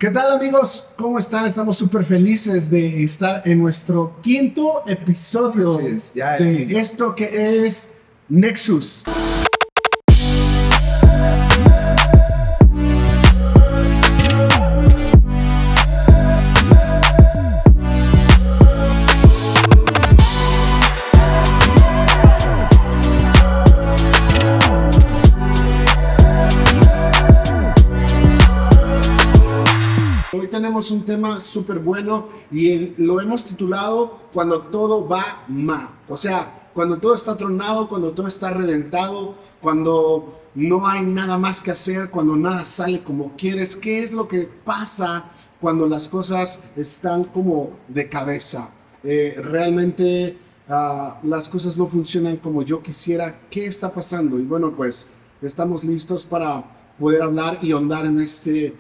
¿Qué tal amigos? ¿Cómo están? Estamos súper felices de estar en nuestro quinto episodio Así es, ya el de quinto. esto que es Nexus. Hoy tenemos un tema súper bueno y lo hemos titulado Cuando todo va mal. O sea, cuando todo está tronado, cuando todo está reventado, cuando no hay nada más que hacer, cuando nada sale como quieres. ¿Qué es lo que pasa cuando las cosas están como de cabeza? Realmente las cosas no funcionan como yo quisiera. ¿Qué está pasando? Y bueno, pues estamos listos para poder hablar y ahondar en este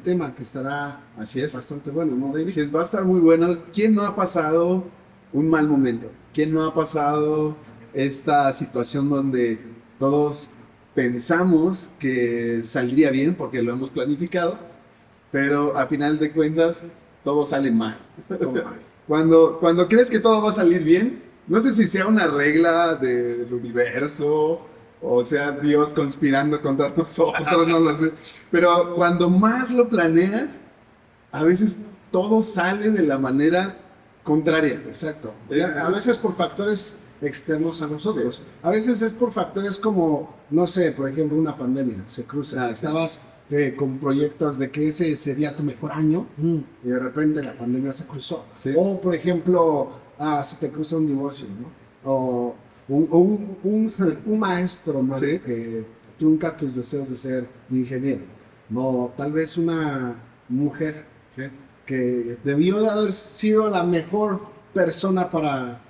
tema que estará Así es. bastante bueno, ¿no, David? Así es, va a estar muy bueno. ¿Quién no ha pasado un mal momento? ¿Quién no ha pasado esta situación donde todos pensamos que saldría bien porque lo hemos planificado, pero a final de cuentas todo sale mal? Todo mal. Cuando crees que todo va a salir bien, no sé si sea una regla del universo o sea Dios conspirando contra nosotros, no lo sé. Pero cuando más lo planeas, a veces todo sale de la manera contraria. Exacto. A veces por factores externos a nosotros. A veces es por factores como, no sé, por ejemplo, una pandemia. Se cruza. Estabas con proyectos de que ese sería tu mejor año y de repente la pandemia se cruzó. Sí. O, por ejemplo, se te cruza un divorcio, ¿no? O un maestro, ¿no? Sí. Que trunca tus deseos de ser ingeniero. No, tal vez una mujer Sí. que debió de haber sido la mejor persona para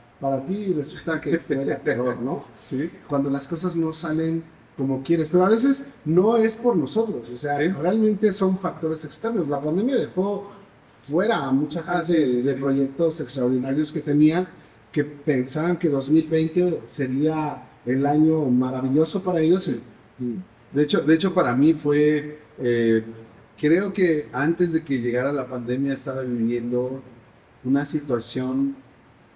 ti y resulta que fue la peor, ¿no? Sí. Cuando las cosas no salen como quieres, pero a veces no es por nosotros, o sea, Sí. realmente son factores externos. La pandemia dejó fuera a mucha gente Sí, de sí. proyectos extraordinarios que tenían, que pensaban que 2020 sería el año maravilloso para ellos y De hecho, para mí fue, creo que antes de que llegara la pandemia estaba viviendo una situación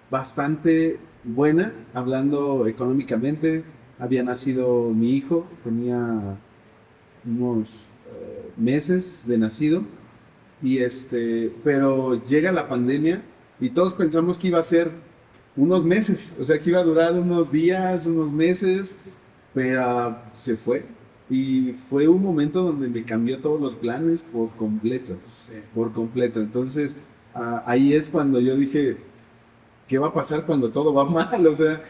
bastante buena, hablando económicamente. Había nacido mi hijo, tenía unos meses de nacido, pero llega la pandemia y todos pensamos que iba a ser unos meses, o sea, que iba a durar unos días, unos meses, pero se fue. Y fue un momento donde me cambió todos los planes por completo, por completo. Entonces, ahí es cuando yo dije, ¿qué va a pasar cuando todo va mal? O sea,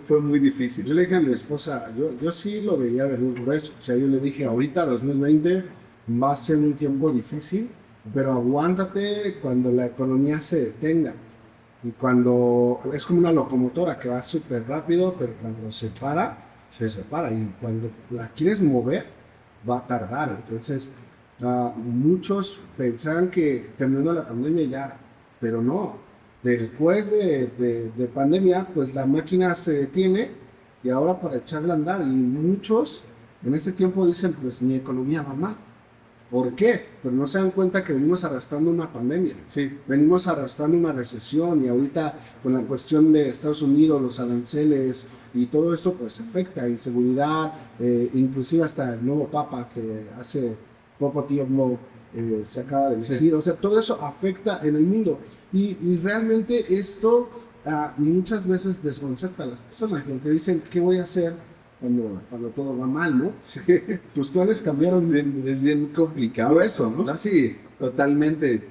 fue muy difícil. yo le dije a mi esposa, yo sí lo veía venir grueso. O sea, yo le dije, ahorita 2020 va a ser un tiempo difícil, pero aguántate cuando la economía se detenga. Y cuando es como una locomotora que va súper rápido, pero cuando se para, se para. Y cuando la quieres mover, va a tardar. Entonces, muchos pensaban que terminando la pandemia ya, pero no. Después de pandemia, pues la máquina se detiene y ahora para echarla a andar. Y muchos en este tiempo dicen, pues mi economía va mal. ¿Por qué? Pero no se dan cuenta que venimos arrastrando una pandemia. Sí. Venimos arrastrando una recesión y ahorita con la cuestión de Estados Unidos, los aranceles y todo esto pues afecta, inseguridad, inclusive hasta el nuevo Papa que hace poco tiempo se acaba de elegir. O sea, todo eso afecta en el mundo y realmente esto muchas veces desconcerta a las personas porque dicen, ¿qué voy a hacer cuando todo va mal, ¿no? Sí. Tus planes cambiaron. Es bien complicado eso, ¿no? Sí, totalmente.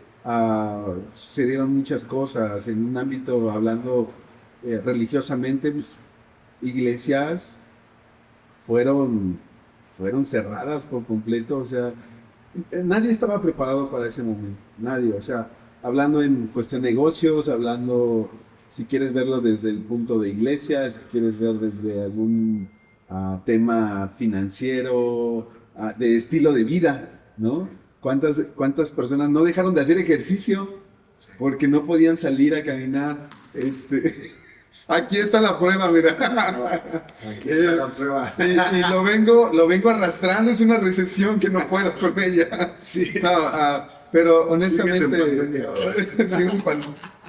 Sucedieron muchas cosas en un ámbito, hablando religiosamente, pues, iglesias fueron cerradas por completo, o sea, nadie estaba preparado para ese momento, nadie, o sea, hablando en cuestión de negocios, hablando, si quieres verlo desde el punto de iglesia, si quieres ver desde algún tema financiero, de estilo de vida, ¿no? ¿Cuántas personas no dejaron de hacer ejercicio porque no podían salir a caminar? Aquí está la prueba, mira. Aquí está la prueba. Y lo vengo arrastrando, es una recesión que no puedo con ella. Sí. No, pero honestamente, Sigues en pandemia. sigo en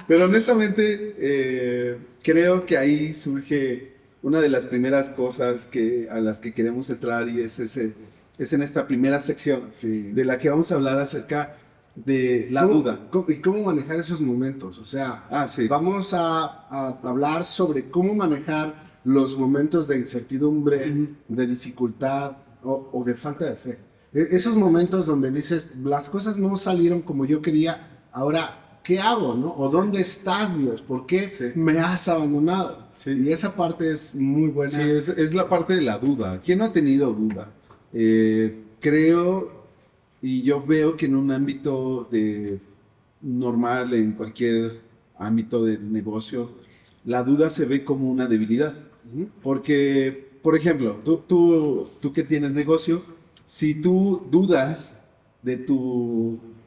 pero honestamente, creo que ahí surge una de las primeras cosas a las que queremos entrar y es en esta primera sección Sí. de la que vamos a hablar acerca de la duda. ¿Y cómo manejar esos momentos? O sea, Sí. vamos a hablar sobre cómo manejar los momentos de incertidumbre, de dificultad o de falta de fe. Esos momentos donde dices, las cosas no salieron como yo quería, ahora, ¿qué hago? ¿No? ¿O dónde estás, Dios? ¿Por qué Sí. me has abandonado? Sí. Y esa parte es muy buena. Sí, es la parte de la duda. ¿Quién no ha tenido duda? Creo y yo veo que en un ámbito normal, en cualquier ámbito de negocio, la duda se ve como una debilidad. Porque, por ejemplo, tú que tienes negocio, si tú dudas de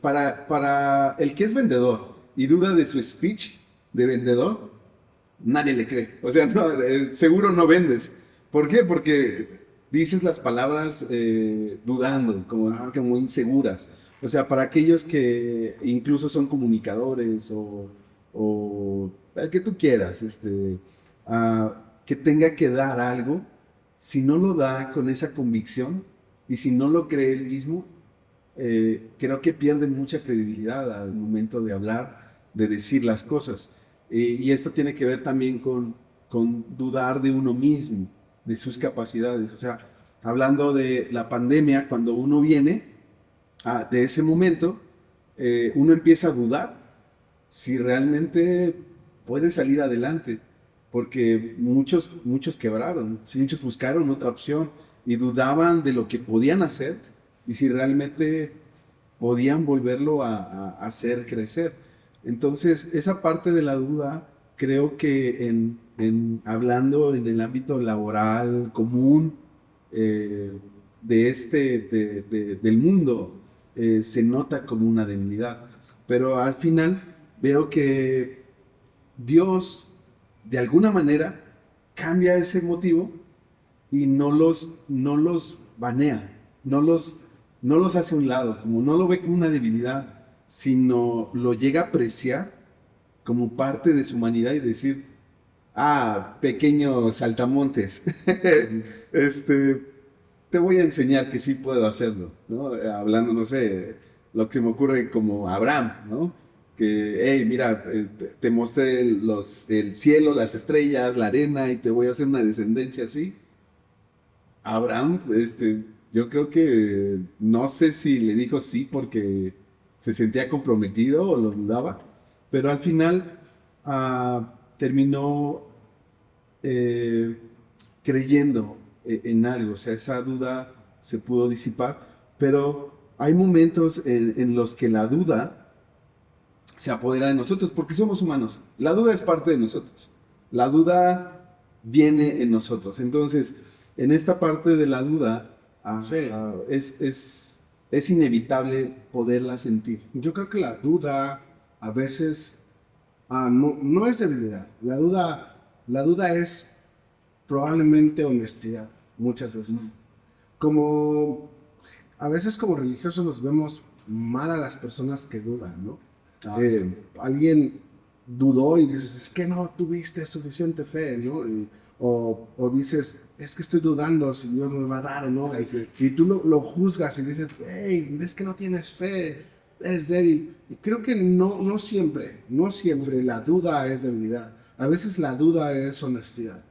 para el que es vendedor y duda de su speech de vendedor, nadie le cree. O sea, no, seguro no vendes. ¿Por qué? Porque dices las palabras dudando, como inseguras. O sea, para aquellos que incluso son comunicadores o el que tú quieras, que tenga que dar algo, si no lo da con esa convicción y si no lo cree él mismo, creo que pierde mucha credibilidad al momento de hablar, de decir las cosas. Y esto tiene que ver también con dudar de uno mismo, de sus capacidades. O sea, hablando de la pandemia, cuando uno viene de ese momento, uno empieza a dudar si realmente puede salir adelante, porque muchos quebraron, muchos buscaron otra opción y dudaban de lo que podían hacer y si realmente podían volverlo a hacer crecer. Entonces, esa parte de la duda, creo que hablando en el ámbito laboral común del mundo, se nota como una debilidad. Pero al final veo que Dios, de alguna manera, cambia ese motivo y no los banea, no los hace a un lado, como no lo ve como una debilidad, sino lo llega a apreciar como parte de su humanidad y decir, pequeño saltamontes, te voy a enseñar que sí puedo hacerlo, ¿no? Hablando, no sé, lo que se me ocurre como Abraham, ¿no? Que, hey, mira, te mostré el cielo, las estrellas, la arena y te voy a hacer una descendencia así. Abraham, yo creo que no sé si le dijo sí porque se sentía comprometido o lo dudaba, pero al final terminó creyendo en algo, o sea, esa duda se pudo disipar, pero hay momentos en los que la duda se apodera de nosotros porque somos humanos. La duda es parte de nosotros. La duda viene en nosotros. Entonces, en esta parte de la duda, es inevitable poderla sentir. Yo creo que la duda a veces no es debilidad. La duda es probablemente honestidad, muchas veces. Como a veces como religiosos nos vemos mal a las personas que dudan, ¿no? Sí. Alguien dudó y dices, es que no tuviste suficiente fe, ¿no? O dices, es que estoy dudando si Dios me va a dar o no. Y tú lo juzgas y dices, hey, es que no tienes fe, es débil. Y creo que no siempre la duda es debilidad. A veces la duda es honestidad.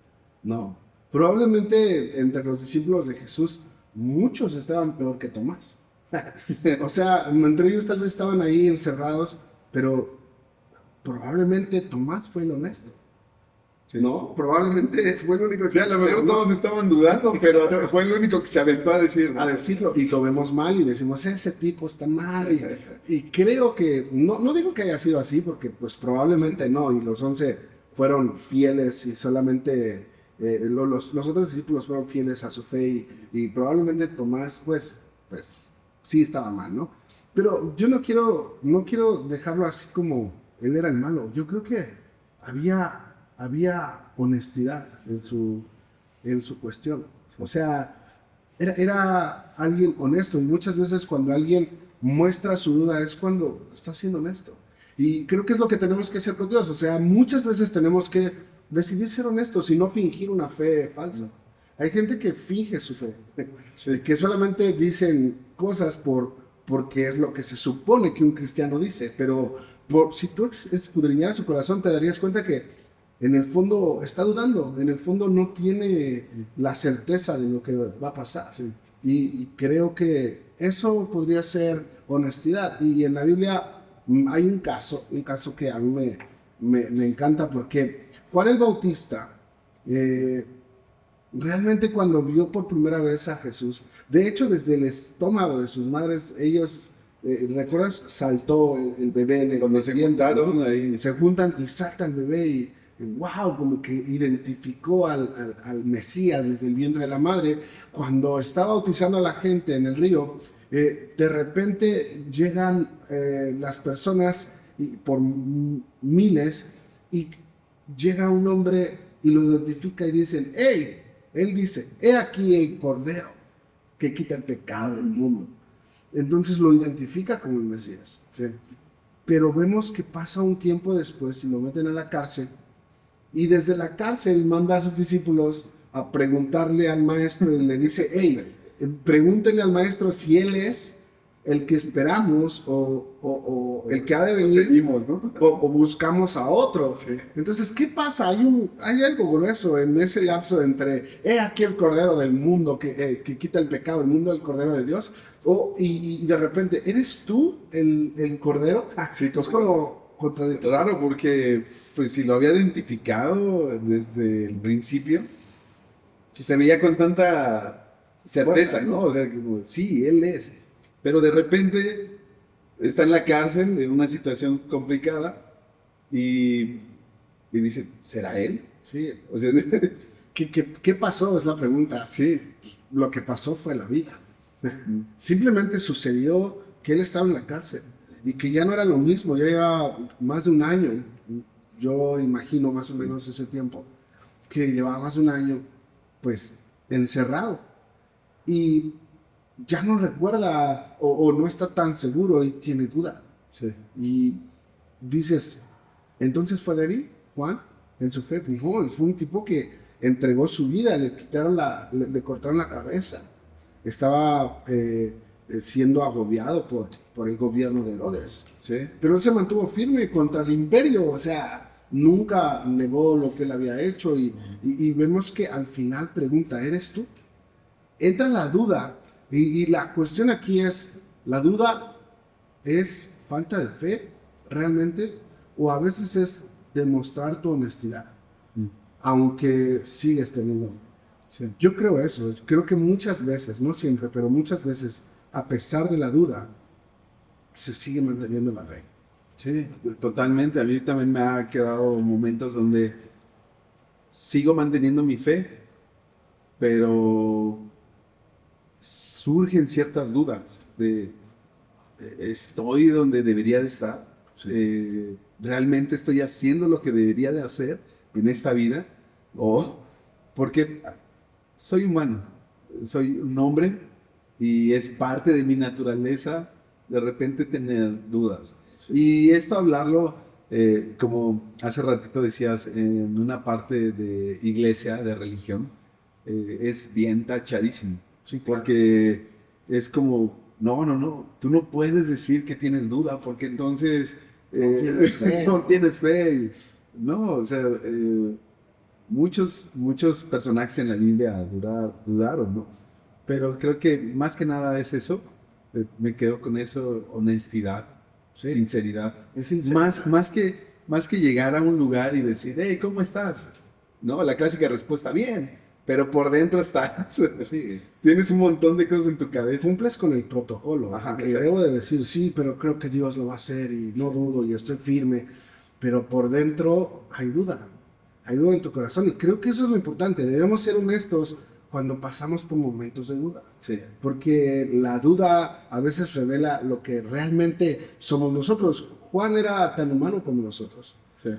No. Probablemente entre los discípulos de Jesús, muchos estaban peor que Tomás. O sea, entre ellos tal vez estaban ahí encerrados, pero probablemente Tomás fue el honesto. Sí. No, probablemente fue el único que... Ya, a lo mejor todos estaban dudando, pero fue el único que se aventó a decir. A decirlo, y lo vemos mal y decimos, ese tipo está mal. Y creo que, no digo que haya sido así, porque pues probablemente no, y los 11 fueron fieles y solamente los otros discípulos fueron fieles a su fe y probablemente Tomás, pues sí estaba mal, ¿no? Pero yo no quiero dejarlo así como él era el malo. Yo creo que había había honestidad en su cuestión. O sea, era alguien honesto, y muchas veces cuando alguien muestra su duda es cuando está siendo honesto. Y creo que es lo que tenemos que hacer con Dios. O sea, muchas veces tenemos que decidir ser honestos y no fingir una fe falsa. Hay gente que finge su fe, que solamente dicen cosas porque es lo que se supone que un cristiano dice, pero si tú escudriñaras su corazón te darías cuenta que en el fondo está dudando, en el fondo no tiene la certeza de lo que va a pasar. Sí. Y creo que eso podría ser honestidad. Y en la Biblia hay un caso que a mí me encanta, porque Juan el Bautista, realmente cuando vio por primera vez a Jesús, de hecho desde el estómago de sus madres, ellos, ¿recuerdas? Saltó el bebé en el Cuando se juntaron, ahí se juntan y salta el bebé y wow, como que identificó al Mesías desde el vientre de la madre. Cuando está bautizando a la gente en el río, de repente llegan las personas por miles, y llega un hombre y lo identifica y dicen, hey, él dice, he aquí el Cordero que quita el pecado del mundo. Entonces lo identifica como el Mesías. sí. Pero vemos que pasa un tiempo después y lo meten a la cárcel, y desde la cárcel manda a sus discípulos a preguntarle al maestro, y le dice, hey, pregúntenle al maestro si él es el que esperamos o el que ha de venir, Seguimos, ¿no? o buscamos a otro. Sí. Entonces, ¿qué pasa? Hay algo grueso en ese lapso entre, aquí el Cordero del mundo que quita el pecado, el mundo del Cordero de Dios, y de repente, ¿eres tú el Cordero? Sí, Es como contradictorio. Raro, porque pues si lo había identificado desde el principio, se veía con tanta certeza, ¿no? O sea, como, sí, él es. Pero de repente está en la cárcel, en una situación complicada, y dice, ¿será él? Sí. O sea, ¿Qué pasó? Es la pregunta. sí. Pues, lo que pasó fue la vida. Simplemente sucedió que él estaba en la cárcel y que ya no era lo mismo. Ya llevaba más de un año, yo imagino más o menos ese tiempo, que llevaba más de un año pues encerrado, y ya no recuerda o no está tan seguro y tiene duda. Sí. Y dices, entonces fue débil Juan en su fe. No, fue un tipo que entregó su vida, le le cortaron la cabeza. Estaba siendo agobiado por el gobierno de Herodes. Sí. Pero él se mantuvo firme contra el imperio, o sea, nunca negó lo que él había hecho, y vemos que al final pregunta, ¿eres tú? Entra la duda, y la cuestión aquí es, ¿la duda es falta de fe realmente? ¿O a veces es demostrar tu honestidad, aunque sigues teniendo fe? Sí. Yo creo eso, creo que muchas veces, no siempre, pero muchas veces, a pesar de la duda, se sigue manteniendo la fe. Sí, totalmente. A mí también me ha quedado momentos donde sigo manteniendo mi fe, pero surgen ciertas dudas de ¿estoy donde debería de estar? Sí. ¿Realmente estoy haciendo lo que debería de hacer en esta vida? ¿O porque soy humano, soy un hombre y es parte de mi naturaleza de repente tener dudas? Sí. Y esto hablarlo, como hace ratito decías, en una parte de iglesia, de religión, es bien tachadísimo. Sí, claro. Porque es como, no, tú no puedes decir que tienes duda, porque entonces tienes fe. no tienes fe. No, o sea, muchos personajes en la Biblia dudaron, ¿no? Pero creo que más que nada es eso, me quedo con eso, honestidad, Sí. sinceridad. Es sinceridad. Más que llegar a un lugar y decir, hey, ¿cómo estás? No, la clásica respuesta, bien, pero por dentro estás. Sí. Tienes un montón de cosas en tu cabeza. Cumples con el protocolo. Ajá, Que exacto. debo de decir, sí, pero creo que Dios lo va a hacer y no dudo y estoy firme. Pero por dentro hay duda. Hay duda en tu corazón. Y creo que eso es lo importante. Debemos ser honestos cuando pasamos por momentos de duda. Sí. Porque la duda a veces revela lo que realmente somos nosotros. Juan era tan humano como nosotros. Sí.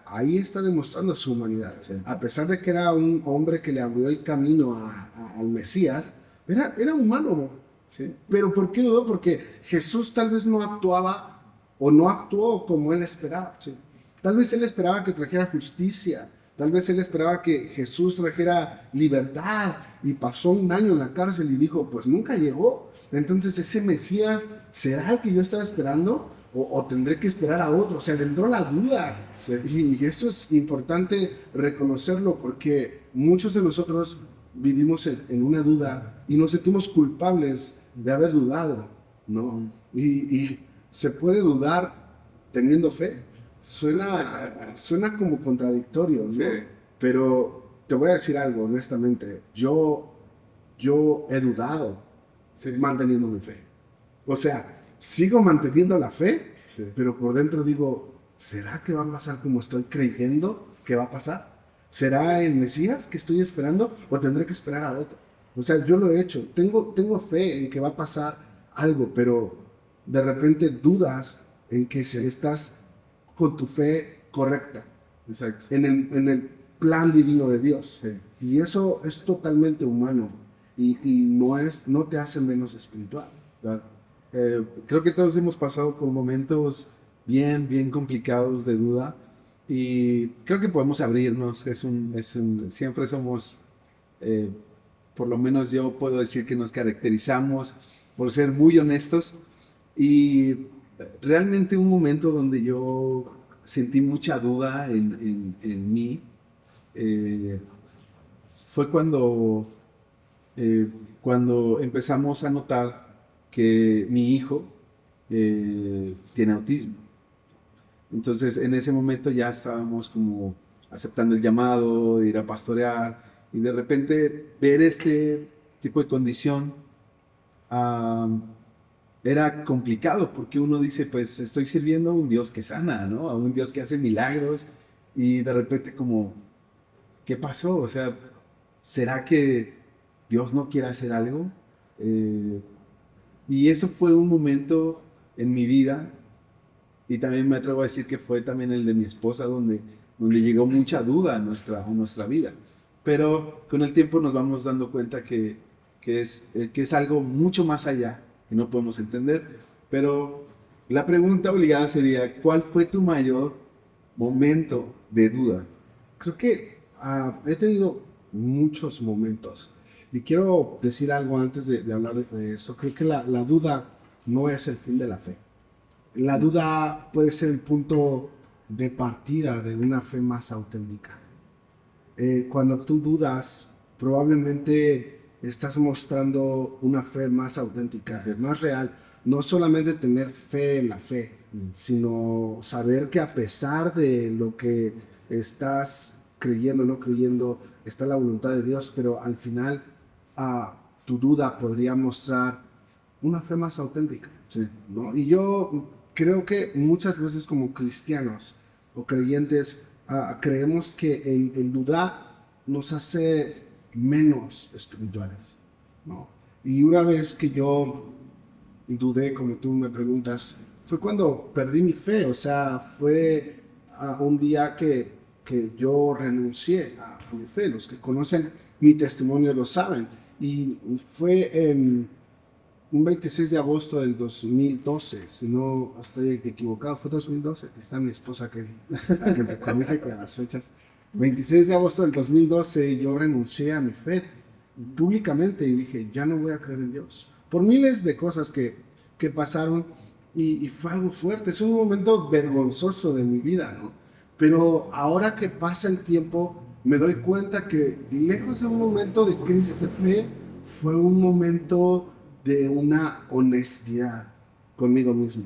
ahí está demostrando su humanidad. Sí. A pesar de que era un hombre que le abrió el camino al Mesías, era humano. Sí. Pero ¿por qué dudó? Porque Jesús tal vez no actuaba o no actuó como él esperaba. Sí. Tal vez él esperaba que trajera justicia. Tal vez él esperaba que Jesús trajera libertad. Y pasó un año en la cárcel y dijo, pues nunca llegó. Entonces ese Mesías, ¿será el que yo estaba esperando? ¿O tendré que esperar a otro? O sea, le entró la duda. Sí. Y eso es importante reconocerlo porque muchos de nosotros vivimos en una duda y nos sentimos culpables de haber dudado, ¿no? Y se puede dudar teniendo fe. Suena como contradictorio, ¿no? Sí. Pero te voy a decir algo, honestamente. Yo he dudado Sí. manteniendo mi fe. O sea, sigo manteniendo la fe, Sí. pero por dentro digo, ¿será que va a pasar como estoy creyendo que va a pasar? ¿Será el Mesías que estoy esperando o tendré que esperar a otro? O sea, yo lo he hecho. Tengo fe en que va a pasar algo, pero de repente dudas en que si estás con tu fe correcta, Exacto. en el plan divino de Dios. Sí. Y eso es totalmente humano y no te hace menos espiritual. Claro. Creo que todos hemos pasado por momentos bien complicados de duda y creo que podemos abrirnos. Siempre somos, por lo menos yo puedo decir que nos caracterizamos por ser muy honestos y realmente un momento donde yo sentí mucha duda en mí fue cuando empezamos a notar que mi hijo tiene autismo. Entonces en ese momento ya estábamos como aceptando el llamado de ir a pastorear y de repente ver este tipo de condición era complicado porque uno dice, pues estoy sirviendo a un Dios que sana, ¿no? A un Dios que hace milagros y de repente como, ¿qué pasó? O sea, ¿será que Dios no quiere hacer algo? Y eso fue un momento en mi vida y también me atrevo a decir que fue también el de mi esposa donde llegó mucha duda a nuestra vida. Pero con el tiempo nos vamos dando cuenta que es algo mucho más allá que no podemos entender. Pero la pregunta obligada sería, ¿cuál fue tu mayor momento de duda? Creo que he tenido muchos momentos. Y quiero decir algo antes de hablar de eso. Creo que la duda no es el fin de la fe. La duda puede ser el punto de partida de una fe más auténtica. Cuando tú dudas, probablemente estás mostrando una fe más auténtica, más real. No solamente tener fe en la fe, sino saber que a pesar de lo que estás creyendo o no creyendo, está la voluntad de Dios, pero al final tu duda podría mostrar una fe más auténtica. Sí. ¿No? Y yo creo que muchas veces como cristianos o creyentes creemos que el dudar nos hace menos espirituales, ¿no? Y una vez que yo dudé, como tú me preguntas, fue cuando perdí mi fe. O sea, fue un día que yo renuncié a mi fe. Los que conocen mi testimonio lo saben. Y fue en un 26 de agosto del 2012, si no estoy equivocado, fue 2012, aquí está mi esposa que me corrige con las fechas. 26 de agosto del 2012 yo renuncié a mi fe públicamente y dije, ya no voy a creer en Dios. Por miles de cosas que pasaron y fue algo fuerte, es un momento vergonzoso de mi vida, ¿no? Pero ahora que pasa el tiempo, me doy cuenta que lejos de un momento de crisis de fe, fue un momento de una honestidad conmigo mismo.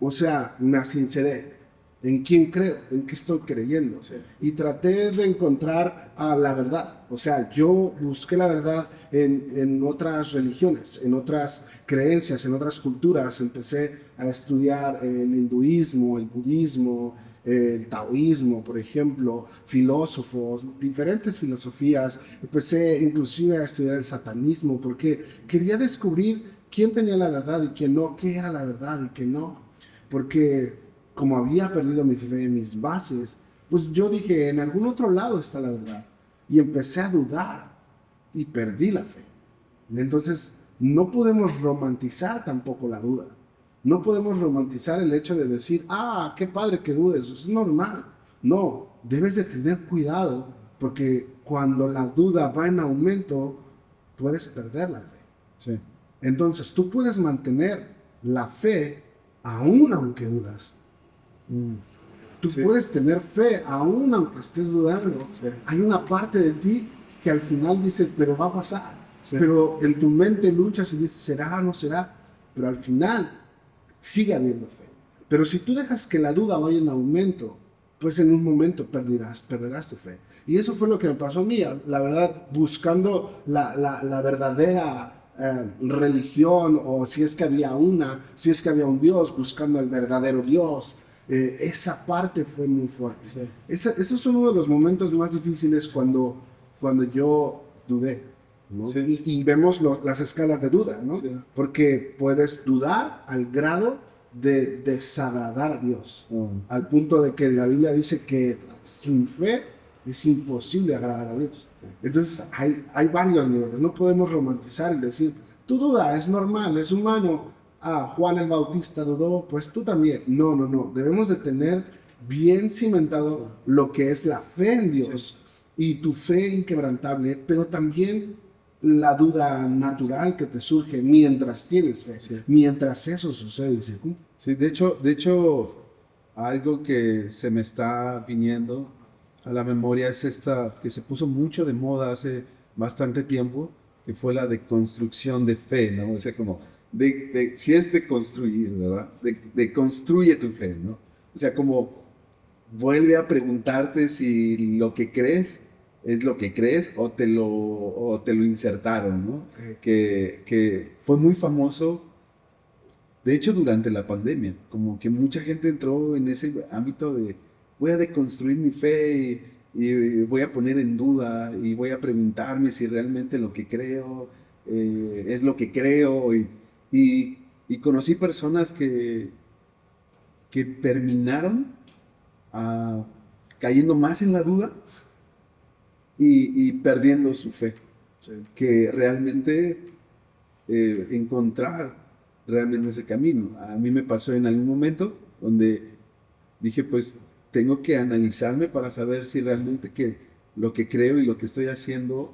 O sea, me sinceré en quién creo, en qué estoy creyendo. Sí. Y traté de encontrar la verdad. O sea, yo busqué la verdad en otras religiones, en otras creencias, en otras culturas. Empecé a estudiar el hinduismo, el budismo, el taoísmo, por ejemplo, filósofos, diferentes filosofías. Empecé inclusive a estudiar el satanismo porque quería descubrir quién tenía la verdad y quién no, qué era la verdad y qué no. Porque como había perdido mi fe, mis bases, pues yo dije, en algún otro lado está la verdad. Y empecé a dudar y perdí la fe. Entonces, no podemos romantizar tampoco la duda. No podemos romantizar el hecho de decir, qué padre que dudes, eso es normal. No, debes de tener cuidado, porque cuando la duda va en aumento, puedes perder la fe. Sí. Entonces, tú puedes mantener la fe aún aunque dudas. Tú puedes tener fe aún aunque estés dudando. Sí. Hay una parte de ti que al final dice, pero va a pasar. Sí. Pero en tu mente luchas y dices, ¿será o no será? Pero al final sigue habiendo fe. Pero si tú dejas que la duda vaya en aumento, pues en un momento perderás tu fe. Y eso fue lo que me pasó a mí. La verdad, buscando la verdadera religión, o si es que había si es que había un Dios, buscando al verdadero Dios. Esa parte fue muy fuerte. Sí. Eso es uno de los momentos más difíciles cuando yo dudé, ¿no? Sí. Y vemos las escalas de duda, ¿no? Sí. Porque puedes dudar al grado de desagradar a Dios, al punto de que la Biblia dice que sin fe es imposible agradar a Dios. Entonces hay varios niveles. No podemos romantizar y decir, tú duda, es normal, es humano. Juan el Bautista dudó, pues tú también. No. Debemos de tener bien cimentado lo que es la fe en Dios y tu fe inquebrantable, pero también la duda natural que te surge mientras tienes fe, mientras eso sucede y se cumple. Sí, de hecho, algo que se me está viniendo a la memoria es esta, que se puso mucho de moda hace bastante tiempo, que fue la de construcción de fe, ¿no? O sea, como, si es de construir, ¿verdad? De construye tu fe, ¿no? O sea, como, vuelve a preguntarte si lo que crees es lo que crees o te lo insertaron, ¿no? Que fue muy famoso. De hecho, durante la pandemia, como que mucha gente entró en ese ámbito de voy a deconstruir mi fe y voy a poner en duda y voy a preguntarme si realmente lo que creo es lo que creo. Y conocí personas que terminaron cayendo más en la duda y perdiendo su fe. Sí. Que realmente encontrar realmente ese camino. A mí me pasó en algún momento donde dije, pues tengo que analizarme para saber si realmente lo que creo y lo que estoy haciendo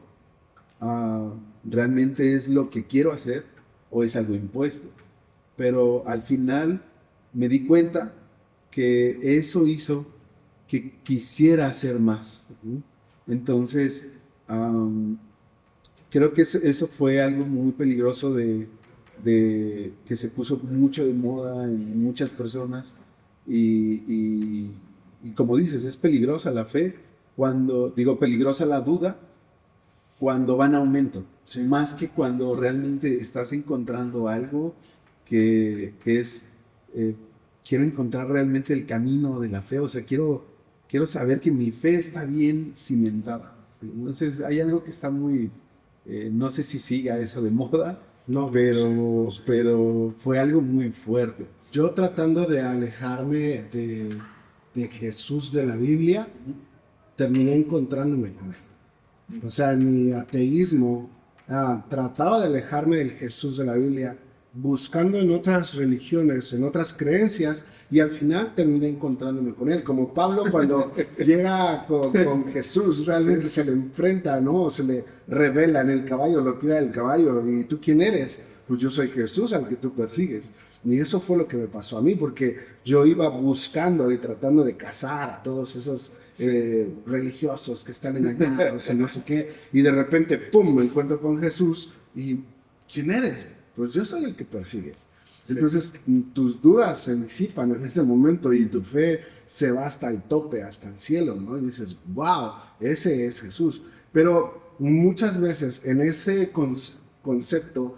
realmente es lo que quiero hacer o es algo impuesto. Pero al final me di cuenta que eso hizo que quisiera hacer más. Entonces, creo que eso fue algo muy peligroso de que se puso mucho de moda en muchas personas y como dices, es peligrosa la fe peligrosa la duda cuando va en aumento, más que cuando realmente estás encontrando algo que es, quiero encontrar realmente el camino de la fe, o sea, quiero saber que mi fe está bien cimentada. Entonces hay algo que está muy, no sé si siga eso de moda, No, pero fue algo muy fuerte. Yo tratando de alejarme de Jesús de la Biblia, terminé encontrándome con él. O sea, mi ateísmo trataba de alejarme del Jesús de la Biblia, buscando en otras religiones, en otras creencias, y al final terminé encontrándome con él. Como Pablo cuando llega con Jesús, realmente se le enfrenta, ¿no? Se le revela en el caballo, lo tira del caballo. ¿Y tú quién eres? Pues yo soy Jesús al que tú persigues. Y eso fue lo que me pasó a mí, porque yo iba buscando y tratando de cazar a todos esos religiosos que están engañados y no sé qué. Y de repente, ¡pum!, me encuentro con Jesús. ¿Y quién eres? Pues yo soy el que persigues. Sí. Entonces tus dudas se disipan en ese momento y tu fe se va hasta el tope, hasta el cielo, ¿no? Y dices, wow, ese es Jesús. Pero muchas veces en ese concepto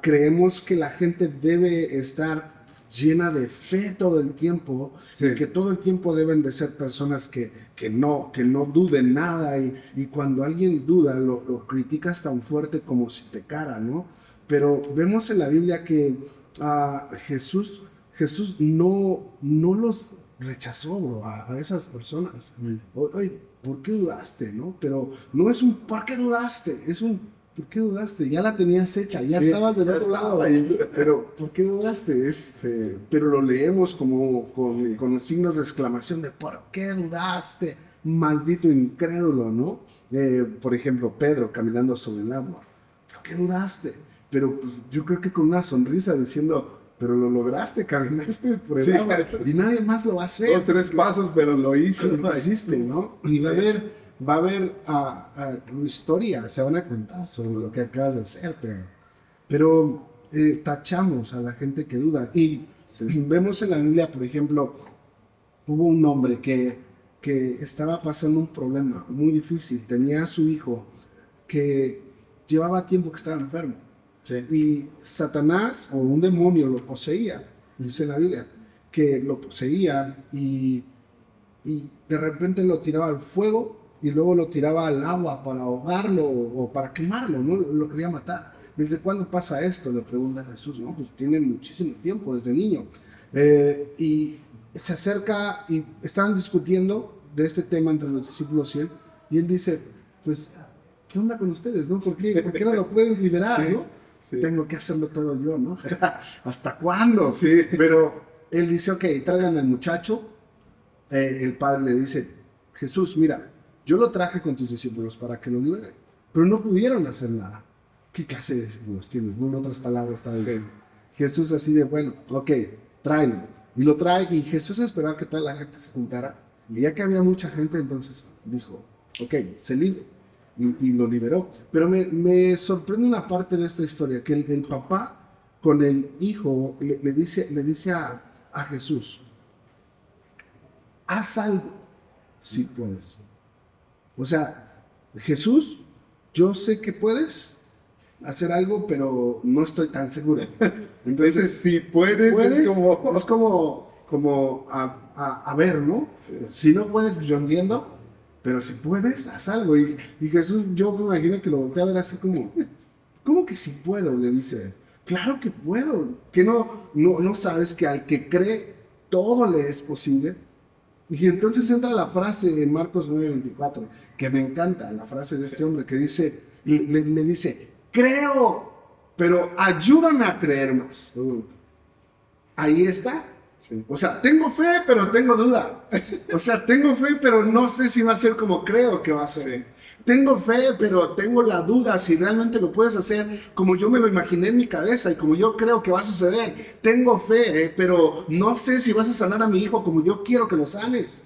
creemos que la gente debe estar llena de fe todo el tiempo, sí, y que todo el tiempo deben de ser personas que no duden nada, y cuando alguien duda lo criticas tan fuerte como si pecara, ¿no? Pero vemos en la Biblia que Jesús Jesús no los rechazó, bro, a esas personas. Oye, ¿por qué dudaste, no? Pero no es un ¿por qué dudaste? Es un ¿por qué dudaste? Ya la tenías hecha, ya estabas del otro lado. Pero ¿por qué dudaste? Pero lo leemos como con signos de exclamación de ¿por qué dudaste? Maldito incrédulo, ¿no? Por ejemplo, Pedro caminando sobre el agua. ¿Por qué dudaste? Pero pues, yo creo que con una sonrisa diciendo, pero lo lograste, caminaste por el agua y nadie más lo va a hacer. 2, 3 pasos, pero lo hizo. Lo hiciste, ¿no? Y va a haber historia, se van a contar sobre lo que acabas de hacer, pero tachamos a la gente que duda. Y vemos en la Biblia, por ejemplo, hubo un hombre que estaba pasando un problema muy difícil. Tenía a su hijo que llevaba tiempo que estaba enfermo. Sí. Y Satanás o un demonio lo poseía, dice la Biblia, que lo poseía y de repente lo tiraba al fuego y luego lo tiraba al agua para ahogarlo o para quemarlo, ¿no? Lo quería matar. ¿Desde cuándo pasa esto? Le pregunta Jesús, ¿no? Pues tiene muchísimo tiempo, desde niño. Y se acerca y estaban discutiendo de este tema entre los discípulos y él dice, pues, ¿qué onda con ustedes, no? ¿Por qué no lo pueden liberar, no? Sí. Tengo que hacerlo todo yo, ¿no? ¿Hasta cuándo? Sí. Pero él dice, ok, traigan al muchacho. El padre le dice, Jesús, mira, yo lo traje con tus discípulos para que lo liberen, pero no pudieron hacer nada. ¿Qué clase de discípulos tienes? ¿No? En otras palabras está diciendo. Sí. Jesús así de, bueno, ok, tráelo. Y lo trae y Jesús esperaba que toda la gente se juntara. Y ya que había mucha gente, entonces dijo, ok, se libre. Y lo liberó. Pero me sorprende una parte de esta historia, que el papá con el hijo le dice a Jesús, haz algo si puedes. O sea, Jesús, yo sé que puedes hacer algo, pero no estoy tan seguro. Entonces, si puedes es como a ver, ¿no? Sí. Si no puedes, yo entiendo. Pero si puedes, haz algo. Y Jesús, yo me imagino que lo voltea a ver así como, ¿cómo que si puedo? Le dice, claro que puedo. Que no sabes que al que cree, todo le es posible. Y entonces entra la frase en Marcos 9:24, que me encanta, la frase de este hombre que dice, le dice, creo, pero ayúdame a creer más. Ahí está. Sí. O sea, tengo fe, pero tengo duda. O sea, tengo fe, pero no sé si va a ser como creo que va a ser. Sí. Tengo fe, pero tengo la duda si realmente lo puedes hacer como yo me lo imaginé en mi cabeza y como yo creo que va a suceder. Tengo fe, pero no sé si vas a sanar a mi hijo como yo quiero que lo sanes.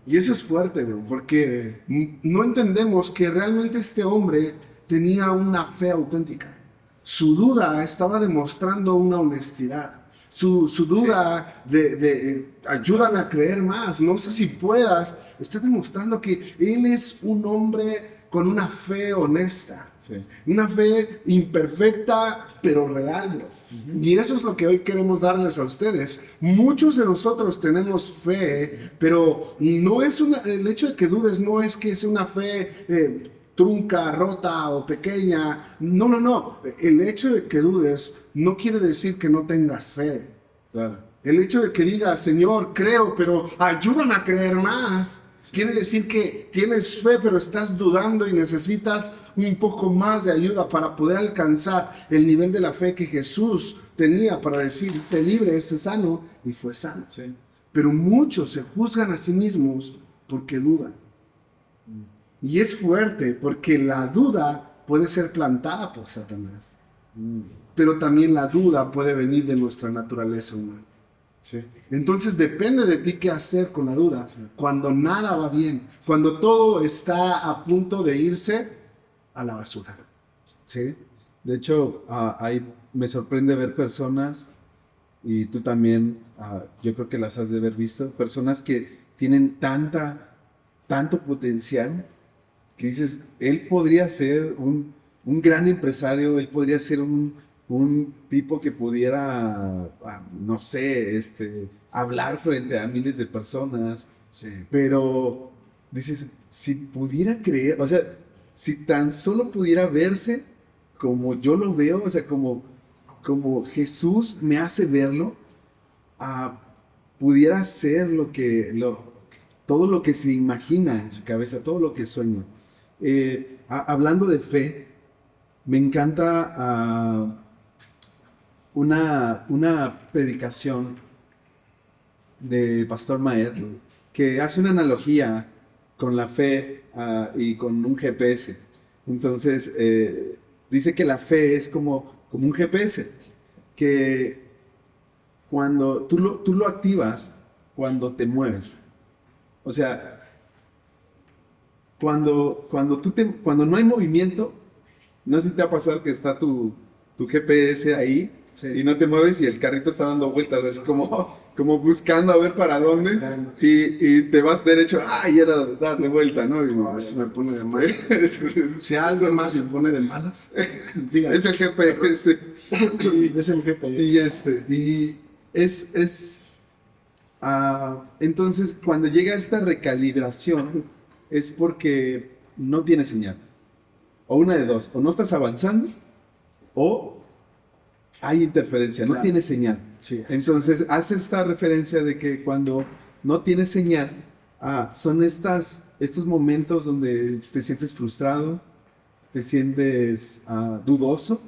Y eso es fuerte, bro, porque no entendemos que realmente este hombre tenía una fe auténtica. Su duda estaba demostrando una honestidad. Su duda de ayúdame a creer más, no sé si puedas, está demostrando que él es un hombre con una fe honesta, sí. Una fe imperfecta pero real. Y eso es lo que hoy queremos darles a ustedes. Muchos de nosotros tenemos fe, pero no es el hecho de que dudes no es que es una fe trunca, rota o pequeña. No. El hecho de que dudes no quiere decir que no tengas fe. Claro. El hecho de que digas, Señor, creo, pero ayúdame a creer más, quiere decir que tienes fe, pero estás dudando y necesitas un poco más de ayuda para poder alcanzar el nivel de la fe que Jesús tenía para decir, sé libre, sé sano, y fue sano. Sí. Pero muchos se juzgan a sí mismos porque dudan. Y es fuerte porque la duda puede ser plantada por Satanás. Pero también la duda puede venir de nuestra naturaleza humana. Sí. Entonces depende de ti qué hacer con la duda. Sí. Cuando nada va bien, cuando todo está a punto de irse a la basura. Sí. De hecho, ahí me sorprende ver personas, y tú también, yo creo que las has de haber visto, personas que tienen tanto potencial, que dices, él podría ser un gran empresario, él podría ser un tipo que pudiera, no sé, hablar frente a miles de personas, sí. Pero dices, si pudiera creer, o sea, si tan solo pudiera verse como yo lo veo, o sea, como Jesús me hace verlo, pudiera ser todo lo que se imagina en su cabeza, todo lo que sueña. Hablando de fe, me encanta una predicación de Pastor Maher que hace una analogía con la fe y con un GPS. Entonces, dice que la fe es como un GPS, que cuando tú lo activas cuando te mueves. O sea, cuando no hay movimiento, no sé si te ha pasado que está tu GPS ahí, sí, y no te mueves y el carrito está dando vueltas, así como buscando a ver para dónde, y te vas derecho, y era darle vuelta, ¿no? Y no, eso me pone de malas. Si algo más se pone de malas, diga. Es el GPS. Es el GPS. Entonces, cuando llega esta recalibración, es porque no tiene señal. O una de dos, o no estás avanzando, o hay interferencia, no tiene señal. Sí. Entonces, hace esta referencia de que cuando no tiene señal, son estos momentos donde te sientes frustrado, te sientes dudoso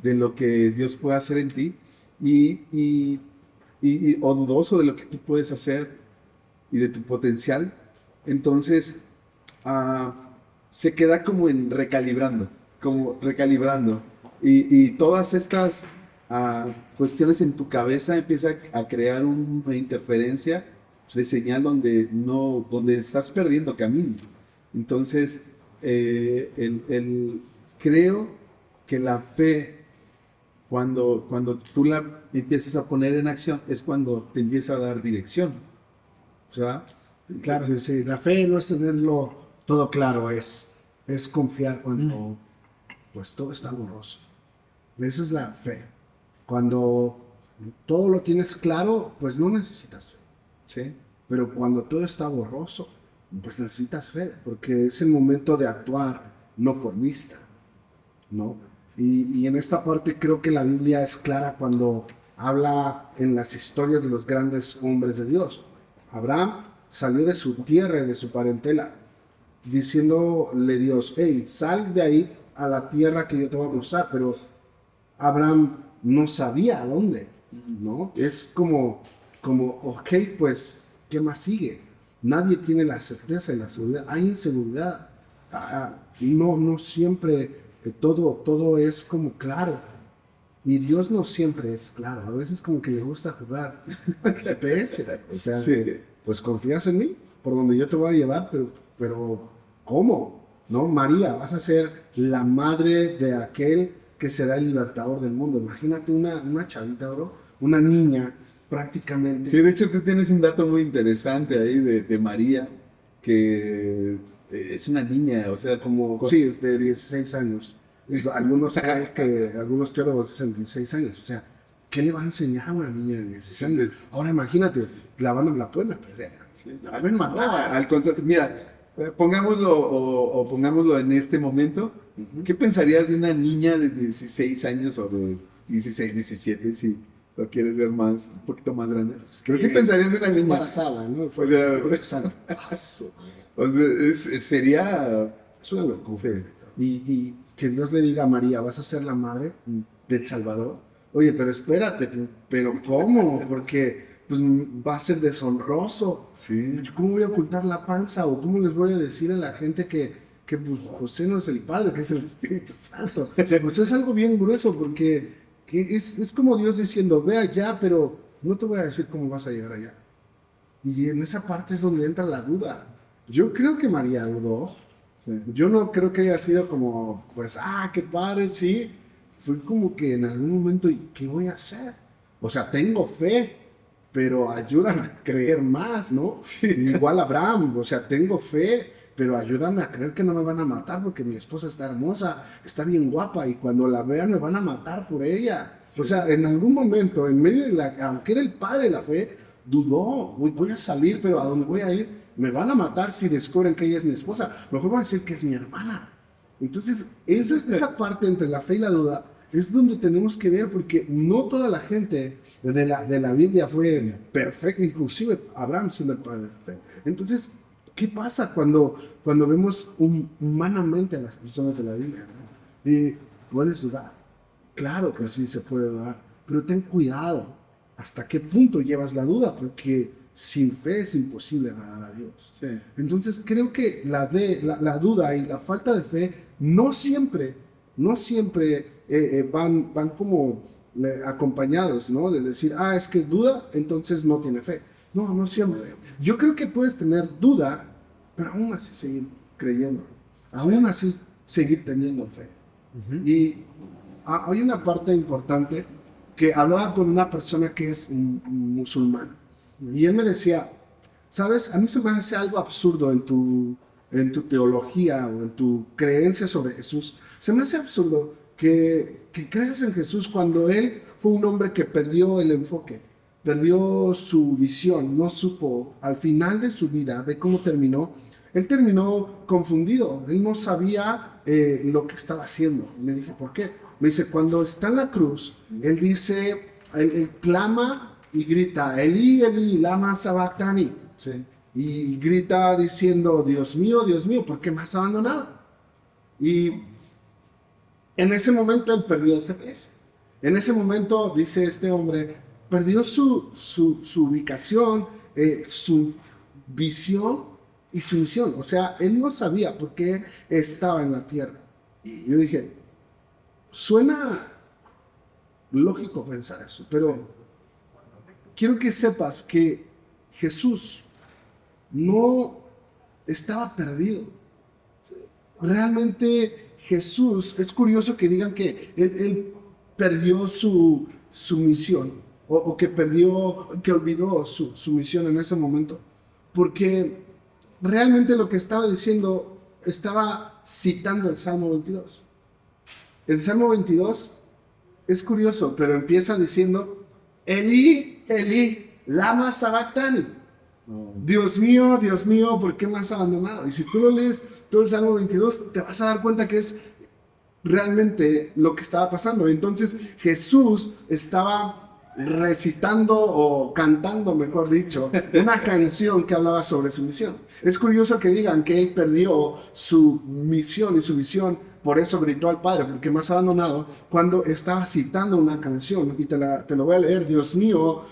de lo que Dios puede hacer en ti, o dudoso de lo que tú puedes hacer y de tu potencial. Entonces, se queda como recalibrando, y todas estas cuestiones en tu cabeza empiezan a crear una interferencia de señal donde estás perdiendo camino. Entonces, creo que la fe, cuando tú la empiezas a poner en acción, es cuando te empieza a dar dirección. O sea, claro, sí, la fe no es tenerlo todo claro, es confiar cuando pues todo está borroso. Esa es la fe. Cuando todo lo tienes claro, pues no necesitas fe. Sí. Pero cuando todo está borroso, pues necesitas fe, porque es el momento de actuar, no por vista, ¿no? Y en esta parte creo que la Biblia es clara cuando habla en las historias de los grandes hombres de Dios. Abraham salió de su tierra y de su parentela, diciéndole Dios, hey, sal de ahí a la tierra que yo te voy a mostrar, pero Abraham no sabía a dónde, ¿no? Es como, ok, pues, ¿qué más sigue? Nadie tiene la certeza y la seguridad, hay inseguridad, no siempre todo es como claro, y Dios no siempre es claro, a veces como que le gusta jugar GPS, o sea, sí, pues confías en mí, por donde yo te voy a llevar, pero ¿cómo? ¿No? María, vas a ser la madre de aquel que será el libertador del mundo. Imagínate una chavita, bro, una niña prácticamente. Sí, de hecho tú tienes un dato muy interesante ahí de María, que es una niña, o sea, como... Sí, es de 16 años. Algunos teólogos dicen 16 años, o sea, ¿qué le va a enseñar a una niña de 16 años? Ahora imagínate, la pueden apedrear, la pueden matar. No, al contrario, mira, pongámoslo en este momento. ¿Qué pensarías de una niña de 16 años o de 16, 17, si lo quieres ver un poquito más grande? ¿Pero qué pensarías de esa niña? Embarazada, ¿no? O sea, sería... Es una locura. Sí. Y que Dios le diga a María, vas a ser la madre del Salvador. Oye, pero espérate, pero ¿cómo? Porque pues va a ser deshonroso. Sí. ¿Cómo voy a ocultar la panza? ¿O cómo les voy a decir a la gente que pues, José no es el Padre, que es el Espíritu Santo? Pues es algo bien grueso, porque es como Dios diciendo, ve allá, pero no te voy a decir cómo vas a llegar allá. Y en esa parte es donde entra la duda. Yo creo que María dudó. Sí. Yo no creo que haya sido como, pues, qué padre, sí. Fue como que en algún momento, ¿y qué voy a hacer? O sea, tengo fe, pero ayúdame a creer más, ¿no? Sí. Igual Abraham, o sea, tengo fe, pero ayúdame a creer que no me van a matar porque mi esposa está hermosa, está bien guapa, y cuando la vean me van a matar por ella. Sí. O sea, en algún momento, en medio de aunque era el padre de la fe, dudó, voy a salir, pero ¿a dónde voy a ir? Me van a matar si descubren que ella es mi esposa. Mejor voy a decir que es mi hermana. Entonces, esa parte entre la fe y la duda es donde tenemos que ver, porque no toda la gente de la Biblia fue perfecto, inclusive Abraham siendo el padre de fe. Entonces, ¿qué pasa cuando vemos humanamente a las personas de la Biblia? ¿No? Y puedes dudar. Claro que sí se puede dudar, pero ten cuidado hasta qué punto llevas la duda, porque sin fe es imposible agradar a Dios. Sí. Entonces creo que la duda y la falta de fe no siempre van como acompañados, ¿no? De decir, es que duda, entonces no tiene fe. No, no siempre. Yo creo que puedes tener duda, pero aún así seguir creyendo. Aún así seguir teniendo fe. Y hay una parte importante que hablaba con una persona que es musulmán. Y él me decía, ¿sabes? A mí se me hace algo absurdo en tu teología o en tu creencia sobre Jesús. Se me hace absurdo que creas en Jesús cuando él fue un hombre que perdió el enfoque, perdió su visión, no supo al final de su vida, de cómo terminó. Él terminó confundido, él no sabía lo que estaba haciendo. Le dije, ¿por qué? Me dice, cuando está en la cruz, él dice, él clama y grita, Elí, Elí, lama sabactani. Sí. Y grita diciendo, Dios mío, ¿por qué me has abandonado? Y en ese momento él perdió el GPS. En ese momento, dice este hombre, perdió su ubicación, su visión y su misión. O sea, él no sabía por qué estaba en la tierra. Y yo dije, suena lógico pensar eso, pero quiero que sepas que Jesús no estaba perdido. Realmente Jesús, es curioso que digan que él perdió su misión o que olvidó su misión en ese momento, porque realmente lo que estaba diciendo, estaba citando el Salmo 22. El Salmo 22 es curioso, pero empieza diciendo, Elí, Elí, lama sabactani. Dios mío, ¿por qué me has abandonado? Y si tú lo lees todo el Salmo 22, te vas a dar cuenta que es realmente lo que estaba pasando. Entonces Jesús estaba recitando o cantando, mejor dicho, una canción que hablaba sobre su misión. Es curioso que digan que él perdió su misión y su visión, por eso gritó al Padre, porque me has abandonado, cuando estaba citando una canción, y te lo voy a leer, Dios mío,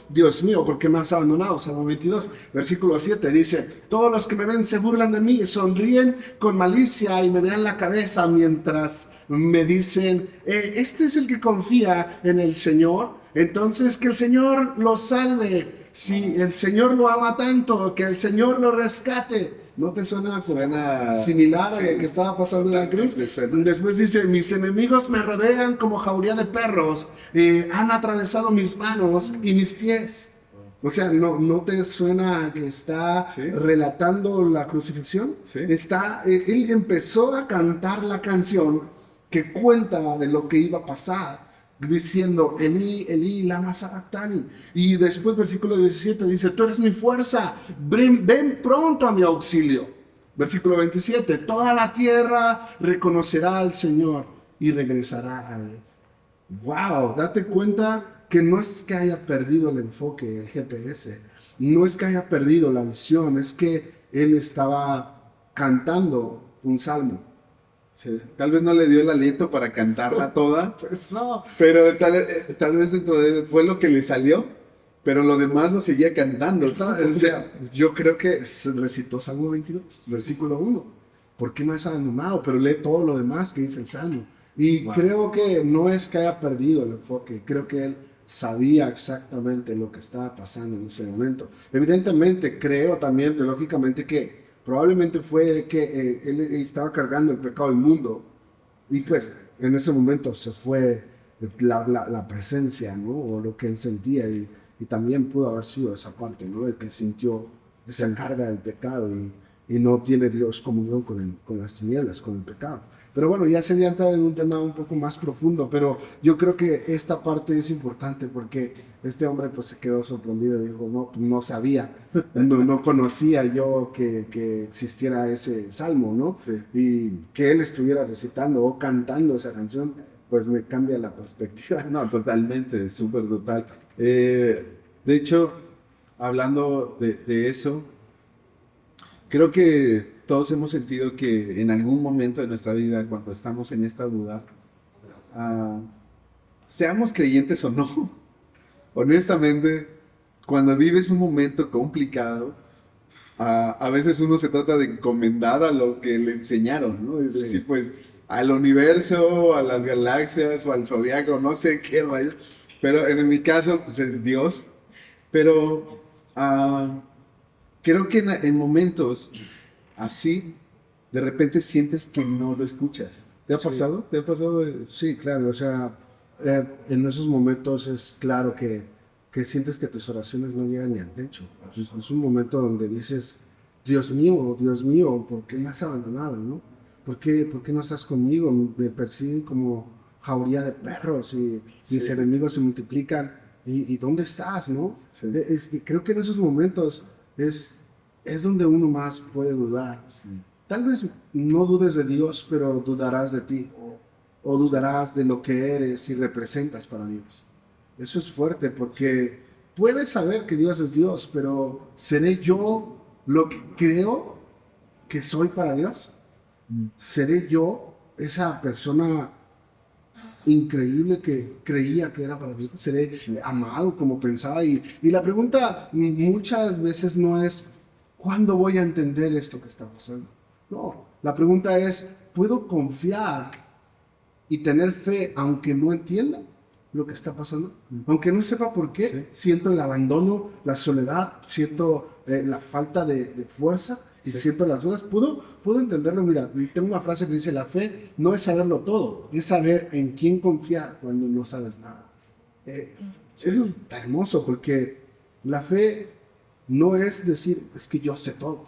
¿por qué me has abandonado? Salmo 22, versículo 7, dice, todos los que me ven se burlan de mí, sonríen con malicia y me dan la cabeza mientras me dicen, este es el que confía en el Señor, entonces que el Señor lo salve, si el Señor lo ama tanto, que el Señor lo rescate. ¿No te suena similar a lo que estaba pasando en la cruz? Después dice, mis enemigos me rodean como jauría de perros, han atravesado mis manos y mis pies. O sea, ¿no te suena que está relatando la crucifixión? Sí. Él empezó a cantar la canción que cuenta de lo que iba a pasar, diciendo, Elí, Elí, lama sabactani. Y después, versículo 17, dice, tú eres mi fuerza, ven pronto a mi auxilio. Versículo 27, toda la tierra reconocerá al Señor y regresará a él. Wow, date cuenta que no es que haya perdido el enfoque, el GPS, no es que haya perdido la visión, es que él estaba cantando un salmo. Sí. Tal vez no le dio el aliento para cantarla toda, pues no, pero tal vez dentro de él fue lo que le salió, pero lo demás lo seguía cantando. O sea, yo creo que recitó Salmo 22, versículo 1. ¿Por qué me has abandonado? Pero lee todo lo demás que dice el Salmo. Y creo que no es que haya perdido el enfoque, creo que él sabía exactamente lo que estaba pasando en ese momento. Evidentemente, creo también teológicamente que probablemente fue que él estaba cargando el pecado del mundo y pues en ese momento se fue la presencia, ¿no? O lo que él sentía y también pudo haber sido esa parte, ¿no? El que sintió esa carga del pecado y no tiene Dios comunión con las tinieblas, con el pecado. Pero bueno, ya sería entrar en un tema un poco más profundo, pero yo creo que esta parte es importante porque este hombre pues se quedó sorprendido y dijo, no sabía, no conocía yo que existiera ese salmo, ¿no? Sí. Y que él estuviera recitando o cantando esa canción, pues me cambia la perspectiva. No, totalmente, súper total. De hecho, hablando de eso, creo que todos hemos sentido que en algún momento de nuestra vida, cuando estamos en esta duda, ah, seamos creyentes o no, honestamente, cuando vives un momento complicado, a veces uno se trata de encomendar a lo que le enseñaron, ¿no? Es decir, pues al universo, a las galaxias o al zodiaco, no sé qué rayos, pero en mi caso, pues es Dios. Pero ah, creo que en momentos así, de repente sientes que no lo escuchas. ¿Te ha pasado? ¿Te ha pasado? Sí, claro, o sea, en esos momentos es claro que sientes que tus oraciones no llegan ni al techo. Es un momento donde dices, Dios mío, ¿por qué me has abandonado, no? Por qué no estás conmigo? Me persiguen como jauría de perros y mis enemigos se multiplican. ¿Y dónde estás, no? Sí. Y creo que en esos momentos es donde uno más puede dudar. Tal vez no dudes de Dios, pero dudarás de ti. O dudarás de lo que eres y representas para Dios. Eso es fuerte porque puedes saber que Dios es Dios, pero ¿seré yo lo que creo que soy para Dios? ¿Seré yo esa persona increíble que creía que era para Dios? ¿Seré amado como pensaba? Y la pregunta muchas veces no es ¿cuándo voy a entender esto que está pasando? No, la pregunta es ¿puedo confiar y tener fe aunque no entienda lo que está pasando? Aunque no sepa por qué, siento el abandono, la soledad, siento la falta de fuerza y siento las dudas. ¿Puedo entenderlo? Mira, tengo una frase que dice, la fe no es saberlo todo, es saber en quién confiar cuando no sabes nada. Eso es tan hermoso porque la fe no es decir, es que yo sé todo.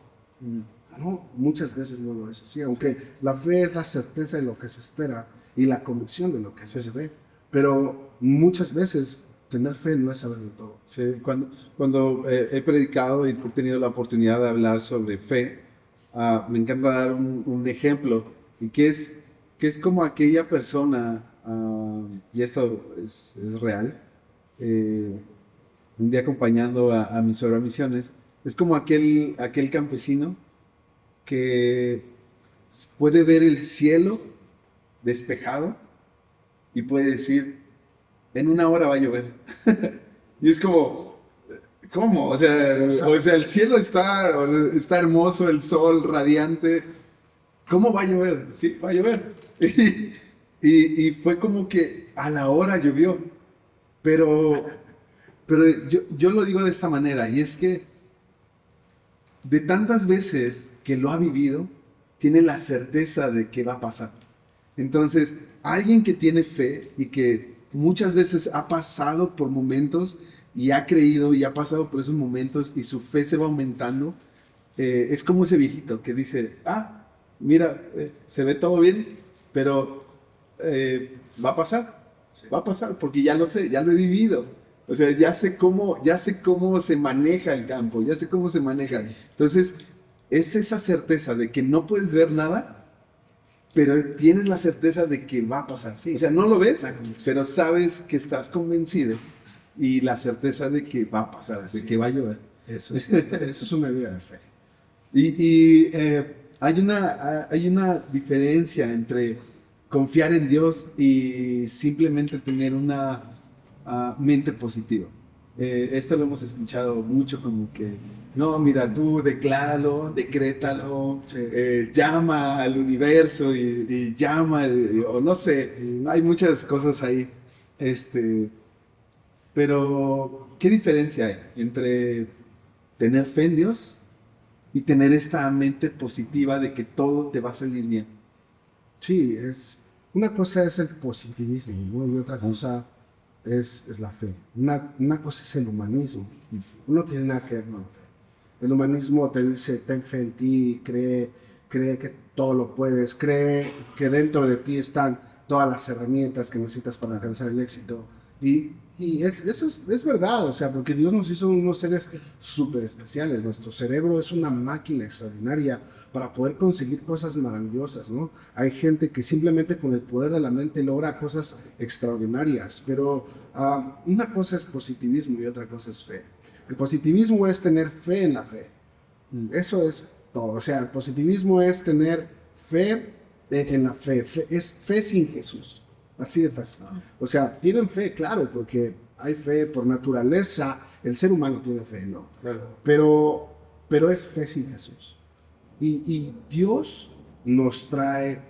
No, muchas veces no lo es así, aunque la fe es la certeza de lo que se espera y la convicción de lo que se ve. Pero muchas veces tener fe no es saberlo todo. Sí, cuando he predicado y he tenido la oportunidad de hablar sobre fe, me encanta dar un ejemplo, y que es como aquella persona, y esto es real, un día acompañando a mi suegro a misiones, es como aquel campesino que puede ver el cielo despejado y puede decir, en una hora va a llover. Y es como, ¿cómo? O sea, el cielo está hermoso, el sol radiante. ¿Cómo va a llover? Sí, va a llover. Y fue como que a la hora llovió. Pero yo lo digo de esta manera, y es que de tantas veces que lo ha vivido, tiene la certeza de que va a pasar. Entonces, alguien que tiene fe y que muchas veces ha pasado por momentos y ha creído y ha pasado por esos momentos y su fe se va aumentando, es como ese viejito que dice, mira, se ve todo bien, pero va a pasar, porque ya lo sé, ya lo he vivido. O sea, ya sé cómo se maneja el campo, ya sé cómo se maneja. Sí. Entonces, es esa certeza de que no puedes ver nada, pero tienes la certeza de que va a pasar. Sí, o sea, no lo ves, pero sabes que estás convencido y la certeza de que va a pasar, de que va a llover. Eso es una vida de fe. Y hay una diferencia entre confiar en Dios y simplemente tener una mente positiva. Esto lo hemos escuchado mucho, como que no, mira, tú decláralo, decrétalo, sí. Llama al universo y llama, o no sé, hay muchas cosas ahí. Pero, ¿qué diferencia hay entre tener fe en Dios y tener esta mente positiva de que todo te va a salir bien? Sí, una cosa es el positivismo, ¿no? Y otra cosa es la fe. Una cosa es el humanismo. No tiene nada que ver con la fe. El humanismo te dice, ten fe en ti, cree que todo lo puedes, cree que dentro de ti están todas las herramientas que necesitas para alcanzar el éxito. Y Y eso es verdad, o sea, porque Dios nos hizo unos seres súper especiales. Nuestro cerebro es una máquina extraordinaria para poder conseguir cosas maravillosas, ¿no? Hay gente que simplemente con el poder de la mente logra cosas extraordinarias, pero una cosa es positivismo y otra cosa es fe. El positivismo es tener fe en la fe. Eso es todo. O sea, el positivismo es tener fe en la fe. Es fe sin Jesús. Así de fácil. O sea, tienen fe, claro, porque hay fe por naturaleza. El ser humano tiene fe, ¿no? Claro. Pero es fe sin Jesús. Y Dios nos trae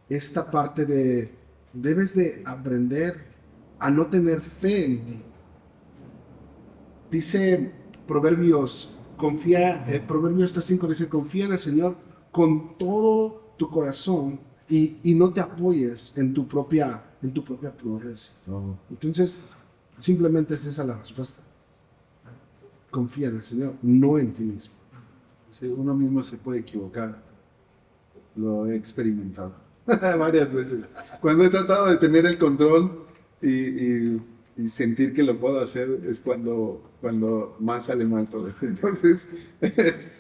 esta parte de debes de aprender a no tener fe en ti. Dice Proverbios, Proverbios 5 dice, confía en el Señor con todo tu corazón y no te apoyes en tu propia prudencia. Entonces, simplemente es esa la respuesta. Confía en el Señor, no en ti mismo. Sí, uno mismo se puede equivocar. Lo he experimentado varias veces. Cuando he tratado de tener el control y sentir que lo puedo hacer, es cuando más sale mal todo. Entonces,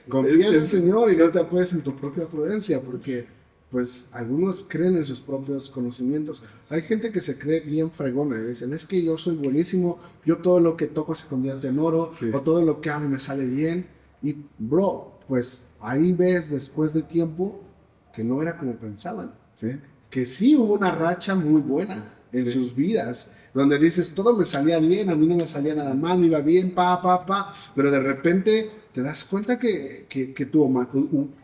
confía en el Señor y no te apoyes en tu propia prudencia, porque pues algunos creen en sus propios conocimientos. Hay gente que se cree bien fregona y dicen, es que yo soy buenísimo, yo todo lo que toco se convierte en oro, sí, o todo lo que hago me sale bien. Y bro, pues ahí ves después de tiempo que no era como pensaban. ¿Sí? Que sí hubo una racha muy buena en sus vidas, donde dices, todo me salía bien, a mí no me salía nada mal, me iba bien, pero de repente te das cuenta que tu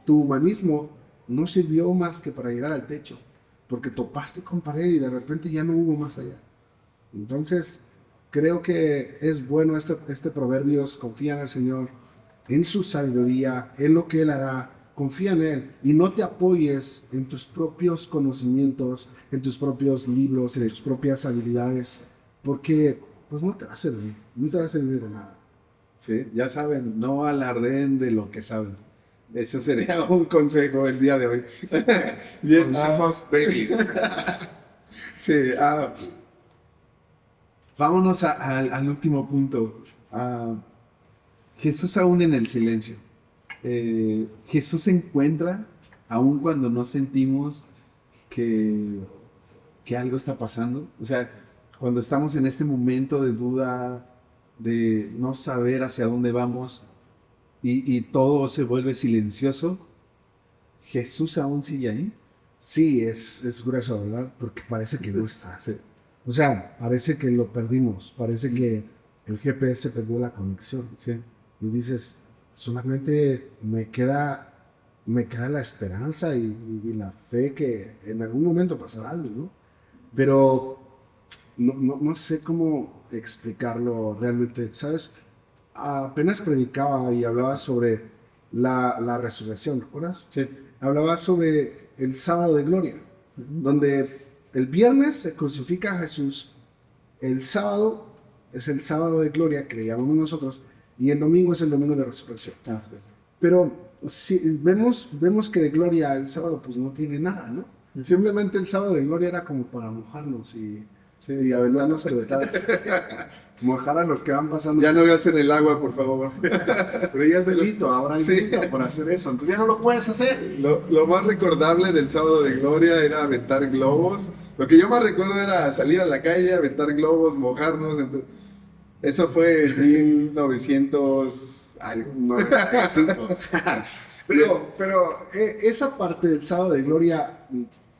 humanismo no sirvió más que para llegar al techo, porque topaste con pared y de repente ya no hubo más allá. Entonces, creo que es bueno este proverbios, confía en el Señor, en su sabiduría, en lo que Él hará, confía en Él y no te apoyes en tus propios conocimientos, en tus propios libros, en tus propias habilidades, porque pues no te va a servir, no te va a servir de nada. Sí, ya saben, no alardeen de lo que saben. Eso sería un consejo el día de hoy. Bien, consejos baby. Sí, vámonos al último punto. Jesús aún en el silencio. Jesús se encuentra aún cuando no sentimos que algo está pasando. O sea, cuando estamos en este momento de duda, de no saber hacia dónde vamos y todo se vuelve silencioso, ¿Jesús aún sigue ahí? Sí, es grueso, ¿verdad? Porque parece que no está. Sí. O sea, parece que lo perdimos, parece que el GPS perdió la conexión. Sí. Y dices, solamente me queda la esperanza y la fe que en algún momento pasará algo, ¿no? Pero no sé cómo explicarlo realmente, ¿sabes? Apenas predicaba y hablaba sobre la resurrección, ¿recuerdas? Sí. Hablaba sobre el sábado de gloria, donde el viernes se crucifica a Jesús, el sábado es el sábado de gloria que le llamamos nosotros, y el domingo es el domingo de resurrección. Sí. Pero si vemos que de gloria el sábado pues no tiene nada, ¿no? Simplemente el sábado de gloria era como para mojarnos y aventarnos cervetadas. Mojar a los que van pasando. Ya no gasten el agua, por favor. Pero ya es delito, ahora hay delito por hacer eso. Entonces ya no lo puedes hacer. Lo más recordable del sábado de gloria era aventar globos. Lo que yo más recuerdo era salir a la calle, aventar globos, mojarnos. Eso fue en 1995. Pero esa parte del sábado de gloria,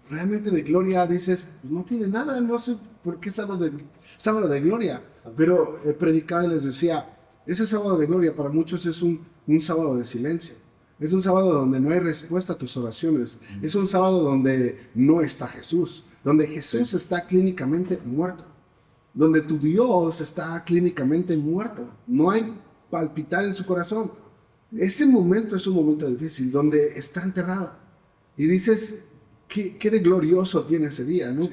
realmente de gloria dices, pues no tiene nada, no sé por qué sábado de gloria. Pero predicaba y les decía, ese sábado de gloria para muchos es un sábado de silencio. Es un sábado donde no hay respuesta a tus oraciones. Es un sábado donde no está Jesús, donde Jesús está clínicamente muerto, donde tu Dios está clínicamente muerto. No hay palpitar en su corazón. Ese momento es un momento difícil, donde está enterrado. Y dices, ¿qué de glorioso tiene ese día? ¿No?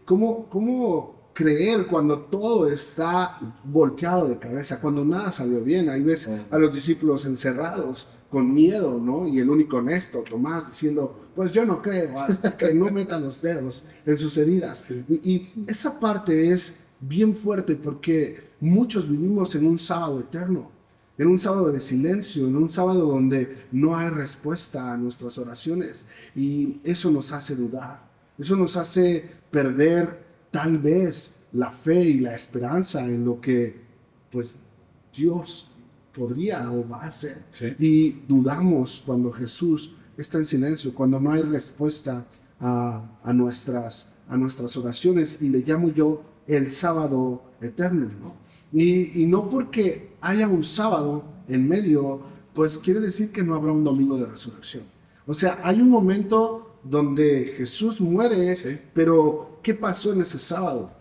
¿Cómo creer cuando todo está volteado de cabeza, cuando nada salió bien? Ahí ves a los discípulos encerrados, con miedo, ¿no? Y el único honesto, Tomás, diciendo, pues yo no creo hasta que no metan los dedos en sus heridas. Y esa parte es bien fuerte porque muchos vivimos en un sábado eterno, en un sábado de silencio, en un sábado donde no hay respuesta a nuestras oraciones y eso nos hace dudar, eso nos hace perder tal vez la fe y la esperanza en lo que pues Dios podría o va a hacer. Sí. Y dudamos cuando Jesús está en silencio, cuando no hay respuesta a nuestras oraciones, y le llamo yo el sábado eterno, ¿no? Y no porque haya un sábado en medio, pues quiere decir que no habrá un domingo de resurrección. O sea, hay un momento donde Jesús muere, Sí. pero ¿qué pasó en ese sábado?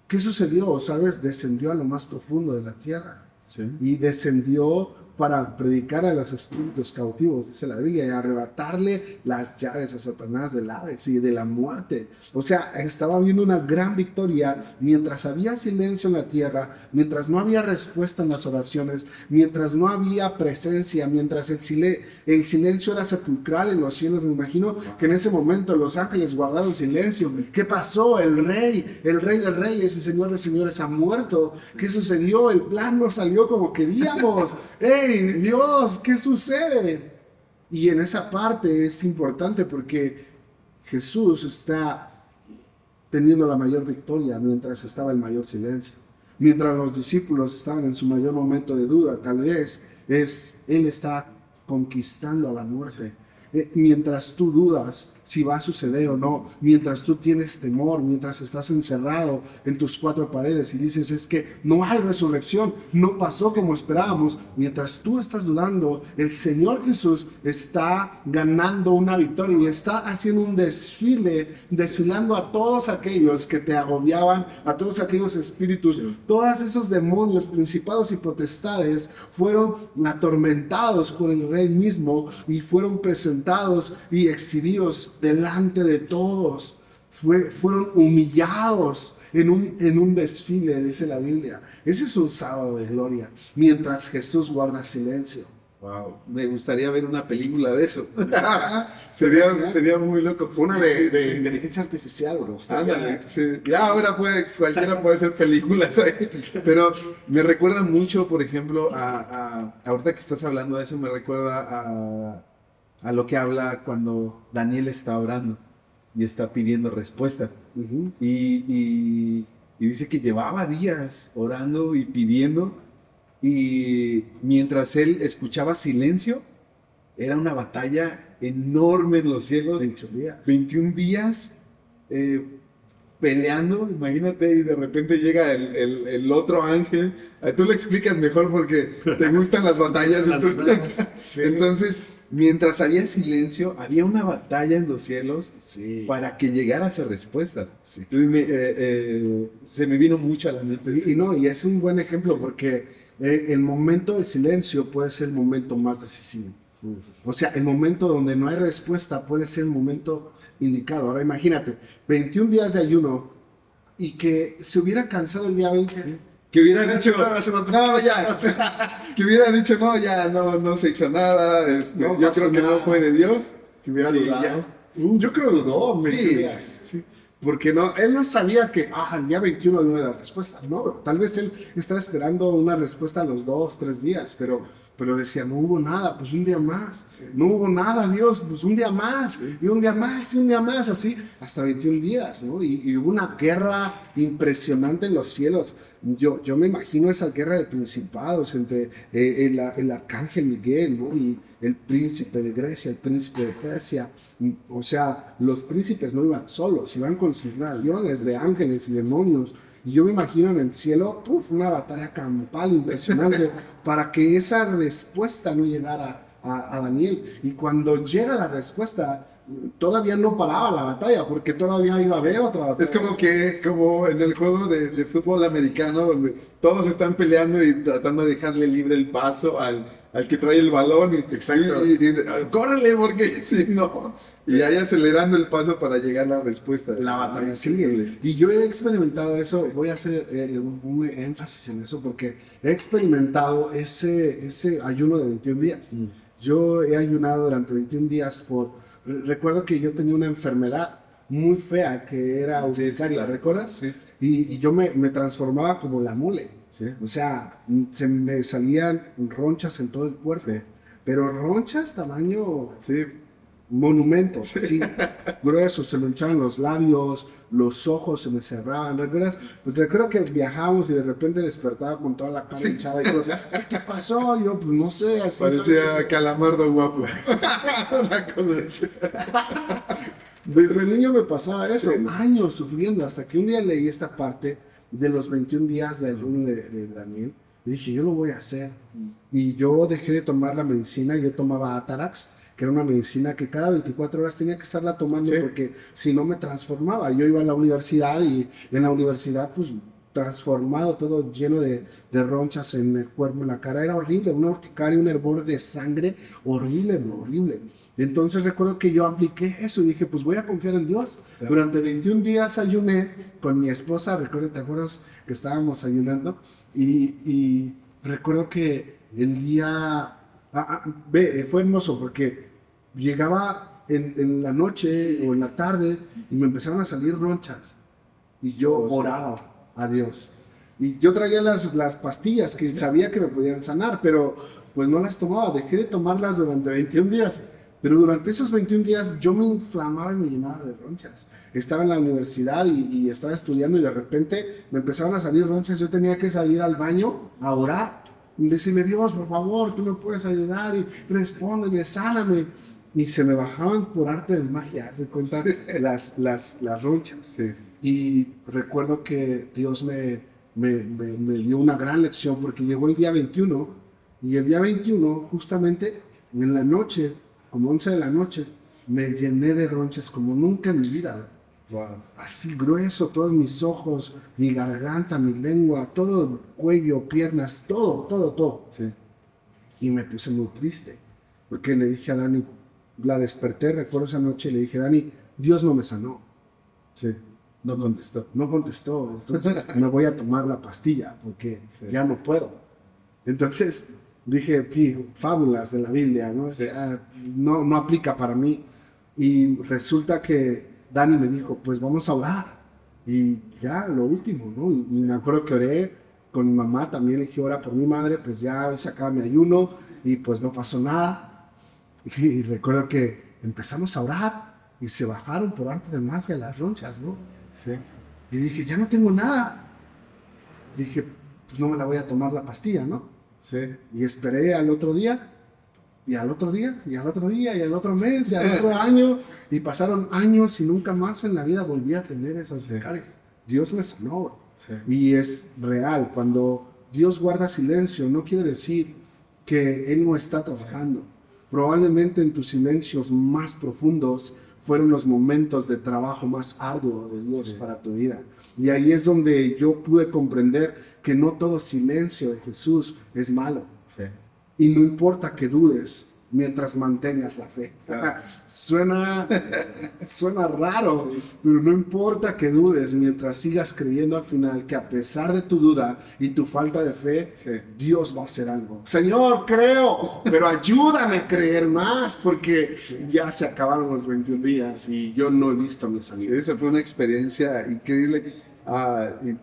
¿Qué sucedió? ¿Sabes? Descendió a lo más profundo de la tierra. Sí. Y descendió para predicar a los espíritus cautivos, dice la Biblia, y arrebatarle las llaves a Satanás del Hades y de la muerte. O sea, estaba habiendo una gran victoria mientras había silencio en la tierra, mientras no había respuesta en las oraciones, mientras no había presencia, mientras el silencio era sepulcral en los cielos. Me imagino que en ese momento los ángeles guardaron silencio. ¿Qué pasó? El rey de reyes y señor de señores ha muerto. ¿Qué sucedió? El plan no salió como queríamos. ¡Ey, Dios! ¿Qué sucede? Y en esa parte es importante porque Jesús está teniendo la mayor victoria mientras estaba el mayor silencio. Mientras los discípulos estaban en su mayor momento de duda, tal vez Él está conquistando a la muerte. Mientras tú dudas si va a suceder o no, mientras tú tienes temor, mientras estás encerrado en tus cuatro paredes y dices es que no hay resurrección, no pasó como esperábamos, mientras tú estás dudando, el Señor Jesús está ganando una victoria y está haciendo un desfile, desfilando a todos aquellos que te agobiaban, a todos aquellos espíritus, todos esos demonios, principados y potestades fueron atormentados por el Rey mismo y fueron presentados y exhibidos delante de todos. Fueron humillados en un desfile, dice la Biblia. Ese es un sábado de gloria, mientras Jesús guarda silencio. Wow, me gustaría ver una película de eso. sería muy loco. Una de inteligencia artificial, bro. Ándale, sí. Ya ahora cualquiera puede hacer películas ahí. Pero me recuerda mucho, por ejemplo, ahorita que estás hablando de eso, me recuerda a lo que habla cuando Daniel está orando y está pidiendo respuesta. Uh-huh. Y dice que llevaba días orando y pidiendo, y mientras él escuchaba silencio, era una batalla enorme en los cielos. 21 días. 21 días peleando, imagínate, y de repente llega el otro ángel. Tú le explicas mejor porque te gustan las batallas. Sí. Entonces, mientras había silencio, había una batalla en los cielos, Sí. para que llegara esa respuesta. Sí. Entonces, se me vino mucho a la mente. Y es un buen ejemplo porque el momento de silencio puede ser el momento más decisivo. O sea, el momento donde no hay respuesta puede ser el momento indicado. Ahora imagínate, 21 días de ayuno y que se hubiera cansado el día 20. Sí. Que hubiera dicho, no, ya. Que hubiera dicho, no, ya, no se hizo nada. No yo pasó creo que nada. no fue de Dios. Que hubiera Y dudado. ya. Yo creo que dudó 21 Sí, días. sí. Porque él no sabía que el día 21 iba a la respuesta. No, bro. Tal vez él estaba esperando una respuesta a los 2, 3 días, pero decía, no hubo nada, pues un día más. Sí. No hubo nada, Dios, pues un día más. Sí. Y un día más, y un día más, así, hasta 21 días, ¿no? Y hubo una guerra impresionante en los cielos. Yo me imagino esa guerra de principados entre el arcángel Miguel, ¿no? Y el príncipe de Grecia, el príncipe de Persia. O sea, los príncipes no iban solos, iban con sus legiones de ángeles y demonios. Y yo me imagino en el cielo, una batalla campal impresionante para que esa respuesta no llegara a Daniel. Y cuando llega la respuesta, todavía no paraba la batalla, porque todavía iba a haber otra batalla. Es como en el juego de fútbol americano, donde todos están peleando y tratando de dejarle libre el paso al que trae el balón. Exacto. Y córrele, porque si no. Y ahí acelerando el paso para llegar a la respuesta. La batalla sigue. Y yo he experimentado eso, voy a hacer un énfasis en eso, porque he experimentado ese ayuno de 21 días. Yo he ayunado durante 21 días recuerdo que yo tenía una enfermedad muy fea que era urticaria, ¿recuerdas? Sí. y yo me transformaba como la mole. Sí. O sea, se me salían ronchas en todo el cuerpo. Sí. Pero ronchas tamaño Sí. monumento, sí, grueso, se me hinchaban los labios, los ojos se me cerraban, ¿recuerdas? Pues recuerdo que viajábamos y de repente despertaba con toda la cara hinchada y cosas, ¿qué pasó? Yo, pues no sé, así Parecía Calamardo guapo. Una cosa así. Desde niño me pasaba eso, años sufriendo, hasta que un día leí esta parte de los 21 días del ayuno de Daniel, y dije, yo lo voy a hacer. Y yo dejé de tomar la medicina, yo tomaba Atarax, que era una medicina que cada 24 horas tenía que estarla tomando porque si no me transformaba. Yo iba a la universidad y en la universidad, pues transformado, todo lleno de ronchas en el cuerpo, en la cara. Era horrible, una urticaria, un hervor de sangre, horrible, horrible. Entonces recuerdo que yo apliqué eso y dije, pues voy a confiar en Dios. Claro. Durante 21 días ayuné con mi esposa, recuerdo, ¿te acuerdas que estábamos ayunando? Y recuerdo que el día... fue hermoso porque llegaba en la noche o en la tarde y me empezaron a salir ronchas y yo oraba a Dios y yo traía las pastillas que sabía que me podían sanar, pero pues no las tomaba, dejé de tomarlas durante 21 días, pero durante esos 21 días yo me inflamaba y me llenaba de ronchas. Estaba en la universidad y estaba estudiando y de repente me empezaron a salir ronchas, yo tenía que salir al baño a orar. Decirle, Dios, por favor, tú me puedes ayudar y respóndeme, sáname. Y se me bajaban por arte de magia, haz de cuenta, las ronchas. Sí. Y recuerdo que Dios me dio una gran lección porque llegó el día 21 y el día 21, justamente en la noche, como 11 de la noche, me llené de ronchas como nunca en mi vida. Wow. Así grueso, todos mis ojos, mi garganta, mi lengua, todo el cuello, piernas, todo. Sí. Y me puse muy triste, porque le dije a Dani, la desperté, recuerdo esa noche, le dije, Dani, Dios no me sanó. Sí, no contestó. No contestó, entonces me voy a tomar la pastilla, porque ya no puedo. Entonces dije, fábulas de la Biblia, ¿no? Sí. No aplica para mí. Y resulta que Dani me dijo, pues vamos a orar. Y ya, lo último, ¿no? Y me acuerdo que oré con mi mamá, también le dije, ora por mi madre, pues ya hoy se acaba mi ayuno y pues no pasó nada. Y recuerdo que empezamos a orar y se bajaron por arte de magia las ronchas, ¿no? Sí. Y dije, ya no tengo nada. Dije, pues no me la voy a tomar la pastilla, ¿no? Sí. Y esperé al otro día. Y al otro día, y al otro día, y al otro mes, y al otro año, y pasaron años y nunca más en la vida volví a tener esa urticaria. Dios me sanó. Sí. Y es real, cuando Dios guarda silencio, no quiere decir que Él no está trabajando. Probablemente en tus silencios más profundos fueron los momentos de trabajo más arduo de Dios para tu vida. Y ahí es donde yo pude comprender que no todo silencio de Jesús es malo. Sí. Y no importa que dudes mientras mantengas la fe. Claro. Suena raro, pero no importa que dudes mientras sigas creyendo al final que a pesar de tu duda y tu falta de fe, Dios va a hacer algo. Señor, creo, pero ayúdame a creer más porque ya se acabaron los 21 días y yo no he visto mi salida. Sí, esa fue una experiencia increíble.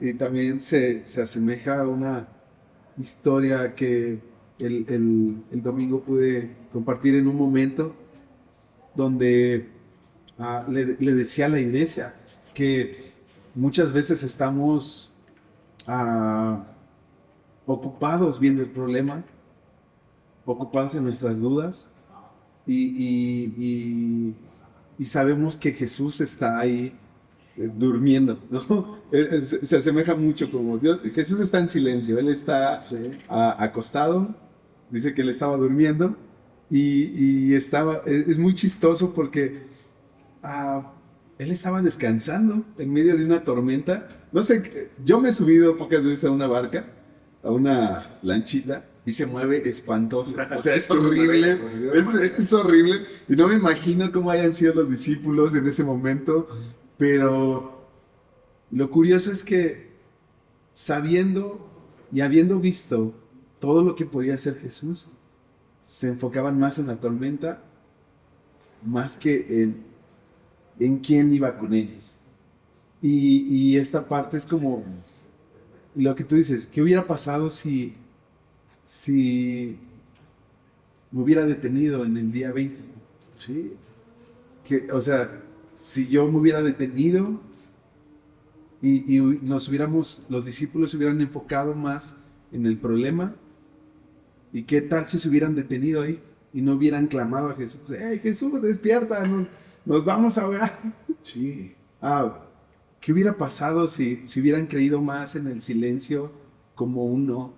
Y también se asemeja a una historia que el domingo pude compartir en un momento donde le decía a la iglesia que muchas veces estamos ocupados viendo el problema, ocupados en nuestras dudas y sabemos que Jesús está ahí durmiendo, ¿no? Se asemeja mucho como Dios. Jesús está en silencio, Él está acostado, dice que Él estaba durmiendo y es muy chistoso porque Él estaba descansando en medio de una tormenta. No sé, yo me he subido pocas veces a una barca, a una lanchita, y se mueve espantoso. O sea, es horrible, es horrible. Y no me imagino cómo hayan sido los discípulos en ese momento. Pero lo curioso es que sabiendo y habiendo visto todo lo que podía hacer Jesús, se enfocaban más en la tormenta, más que en quién iba con ellos. Y esta parte es como lo que tú dices, ¿qué hubiera pasado si me hubiera detenido en el día 20? Sí. O sea, si yo me hubiera detenido y los discípulos se hubieran enfocado más en el problema, ¿y qué tal si se hubieran detenido ahí y no hubieran clamado a Jesús? ¡Hey, Jesús, despierta! Nos vamos a ahogar. Sí. ¿Qué hubiera pasado si hubieran creído más en el silencio como un no?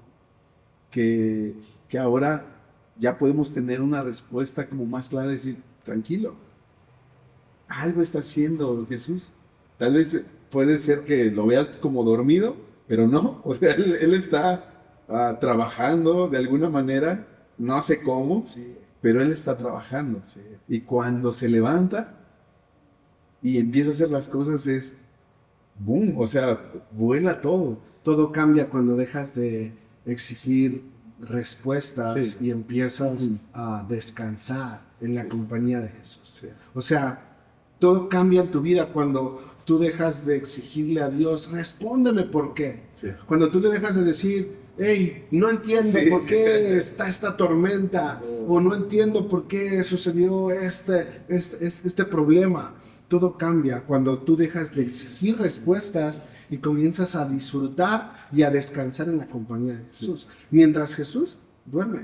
Que ahora ya podemos tener una respuesta como más clara, decir, tranquilo, algo está haciendo Jesús. Tal vez puede ser que lo veas como dormido, pero no, o sea, él está trabajando de alguna manera, no sé cómo, Sí. pero él está trabajando. Sí. Y cuando se levanta y empieza a hacer las cosas es, boom, o sea, vuela todo. Todo cambia cuando dejas de exigir respuestas Sí. y empiezas Ujú. a descansar en la Sí. compañía de Jesús. Sí. O sea, todo cambia en tu vida cuando tú dejas de exigirle a Dios, respóndeme por qué. Sí. Cuando tú le dejas de decir, hey, no entiendo Sí. por qué está esta tormenta, o no entiendo por qué sucedió este problema. Todo cambia cuando tú dejas de exigir respuestas y comienzas a disfrutar y a descansar en la compañía de Jesús. Mientras Jesús duerme.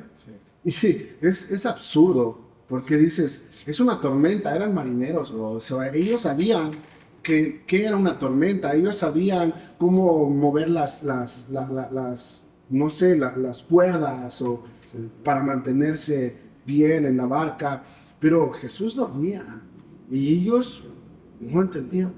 Y es absurdo, porque dices, es una tormenta, eran marineros, bro. O sea, ellos sabían que era una tormenta, ellos sabían cómo mover no sé, las cuerdas o para mantenerse bien en la barca, pero Jesús dormía y ellos no entendían.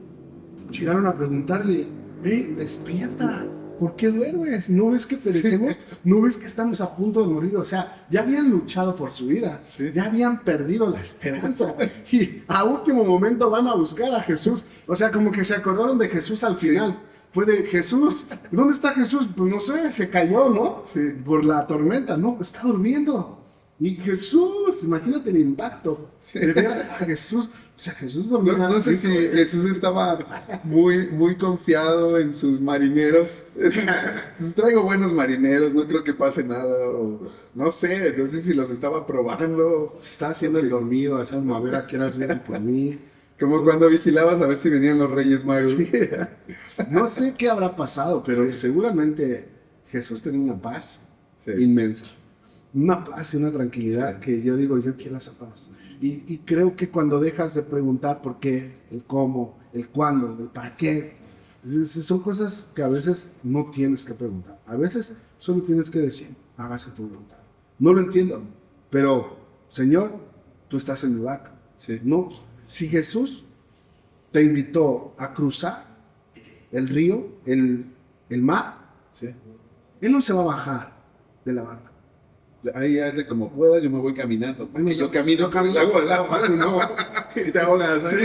Llegaron a preguntarle, hey, despierta, ¿por qué duermes? ¿No ves que perecemos? ¿No ves que estamos a punto de morir? O sea, ya habían luchado por su vida, Sí. ya habían perdido la esperanza y a último momento van a buscar a Jesús. O sea, como que se acordaron de Jesús al final. Fue de Jesús, ¿dónde está Jesús? Pues no sé, se cayó, ¿no? Sí. Por la tormenta, no, está durmiendo. Y Jesús, imagínate el impacto de ver a Jesús. O sea, Jesús dormía. No sé si Jesús estaba muy confiado en sus marineros. Pues traigo buenos marineros, no creo que pase nada. No sé si los estaba probando. Se está haciendo el dormido, haciendo a ver a qué horas vienen por mí. Como cuando vigilabas a ver si venían los Reyes Magos. Sí. No sé qué habrá pasado, pero seguramente Jesús tenía una paz inmensa. Una paz y una tranquilidad que yo digo, yo quiero esa paz. Y creo que cuando dejas de preguntar por qué, el cómo, el cuándo, el para qué, son cosas que a veces no tienes que preguntar. A veces solo tienes que decir, hágase tu voluntad. No lo entiendo, pero Señor, tú estás en mi barca. Sí. No, si Jesús te invitó a cruzar el río, el mar, Sí. Él no se va a bajar de la barca. Ahí hazle como puedas, yo me voy caminando. Porque yo camino, no, y te ahogas. Sí,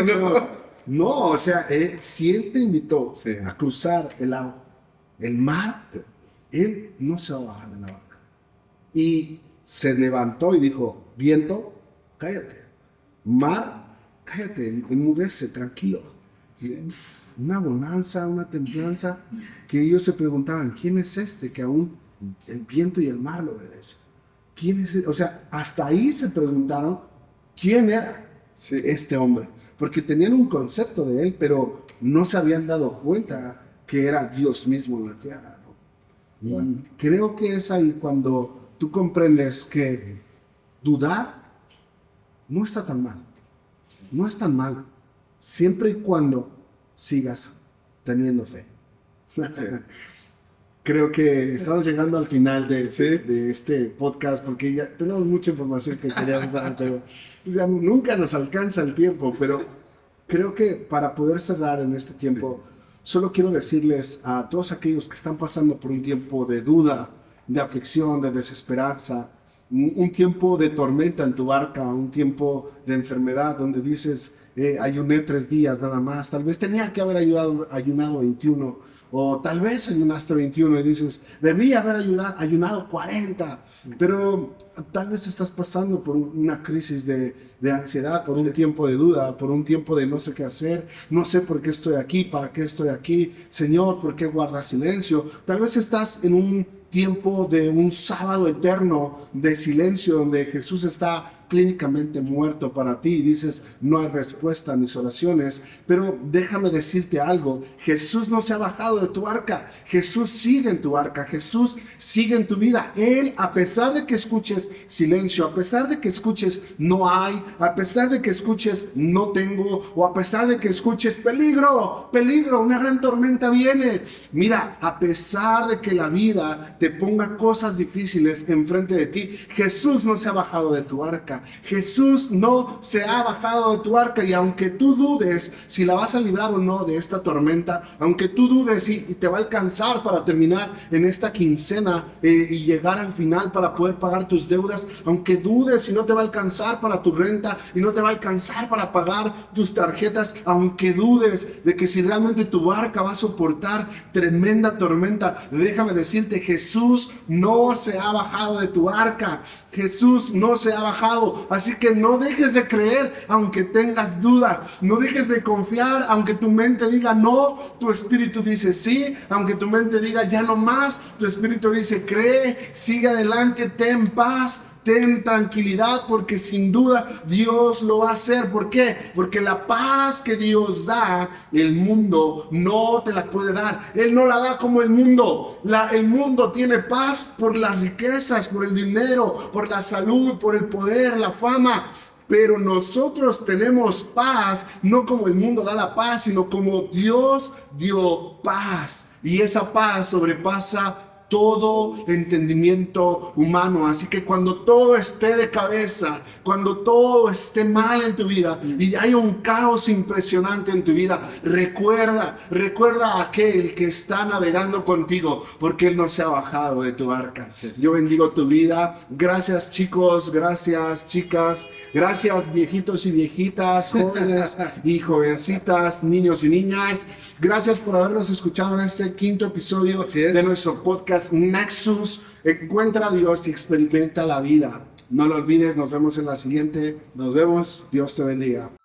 No, o sea, si Él te invitó Sí. a cruzar el agua, el mar, Él no se va a bajar de la barca. Y se levantó y dijo, viento, cállate. Mar, cállate, enmudece, tranquilo. Y una bonanza, una templanza, que ellos se preguntaban, ¿quién es este que aún el viento y el mar lo obedecen? ¿Quién es? O sea, hasta ahí se preguntaron quién era este hombre, porque tenían un concepto de él, pero no se habían dado cuenta que era Dios mismo en la tierra, ¿no? Y creo que es ahí cuando tú comprendes que dudar no está tan mal, no es tan mal, siempre y cuando sigas teniendo fe. Creo que estamos llegando al final de este podcast porque ya tenemos mucha información que queríamos dar, pero pues ya nunca nos alcanza el tiempo. Pero creo que para poder cerrar en este tiempo, solo quiero decirles a todos aquellos que están pasando por un tiempo de duda, de aflicción, de desesperanza, un tiempo de tormenta en tu barca, un tiempo de enfermedad donde dices, ayuné 3 días nada más, tal vez tenía que haber ayunado 21, o tal vez ayunaste 21 y dices, debí haber ayunado 40, pero tal vez estás pasando por una crisis de ansiedad, por un tiempo de duda, por un tiempo de no sé qué hacer, no sé por qué estoy aquí, para qué estoy aquí, Señor, ¿por qué guardas silencio? Tal vez estás en un tiempo de un sábado eterno de silencio donde Jesús está clínicamente muerto para ti y dices, no hay respuesta a mis oraciones, pero déjame decirte algo, Jesús no se ha bajado de tu arca, Jesús sigue en tu arca, Jesús sigue en tu vida. Él, a pesar de que escuches silencio, a pesar de que escuches no hay, a pesar de que escuches no tengo, o a pesar de que escuches peligro, peligro, una gran tormenta viene, mira, a pesar de que la vida te ponga cosas difíciles enfrente de ti, Jesús no se ha bajado de tu arca. Jesús no se ha bajado de tu arca, y aunque tú dudes si la vas a librar o no de esta tormenta, aunque tú dudes si te va a alcanzar para terminar en esta quincena y llegar al final para poder pagar tus deudas, aunque dudes si no te va a alcanzar para tu renta y no te va a alcanzar para pagar tus tarjetas, aunque dudes de que si realmente tu barca va a soportar tremenda tormenta, déjame decirte, Jesús no se ha bajado de tu arca. Jesús no se ha bajado, así que no dejes de creer aunque tengas duda, no dejes de confiar aunque tu mente diga no, tu espíritu dice sí, aunque tu mente diga ya no más, tu espíritu dice cree, sigue adelante, ten paz. Ten tranquilidad, porque sin duda Dios lo va a hacer. ¿Por qué? Porque la paz que Dios da, el mundo no te la puede dar. Él no la da como el mundo. El mundo tiene paz por las riquezas, por el dinero, por la salud, por el poder, la fama. Pero nosotros tenemos paz, no como el mundo da la paz, sino como Dios dio paz. Y esa paz sobrepasa todo entendimiento humano. Así que cuando todo esté de cabeza, cuando todo esté mal en tu vida y hay un caos impresionante en tu vida, recuerda a aquel que está navegando contigo, porque Él no se ha bajado de tu barca. Yo bendigo tu vida. Gracias, chicos, gracias, chicas, gracias, viejitos y viejitas, jóvenes y jovencitas, niños y niñas. Gracias por habernos escuchado en este 5º episodio de nuestro podcast Nexus. Encuentra a Dios y experimenta la vida. No lo olvides, nos vemos en la siguiente. Nos vemos. Dios te bendiga.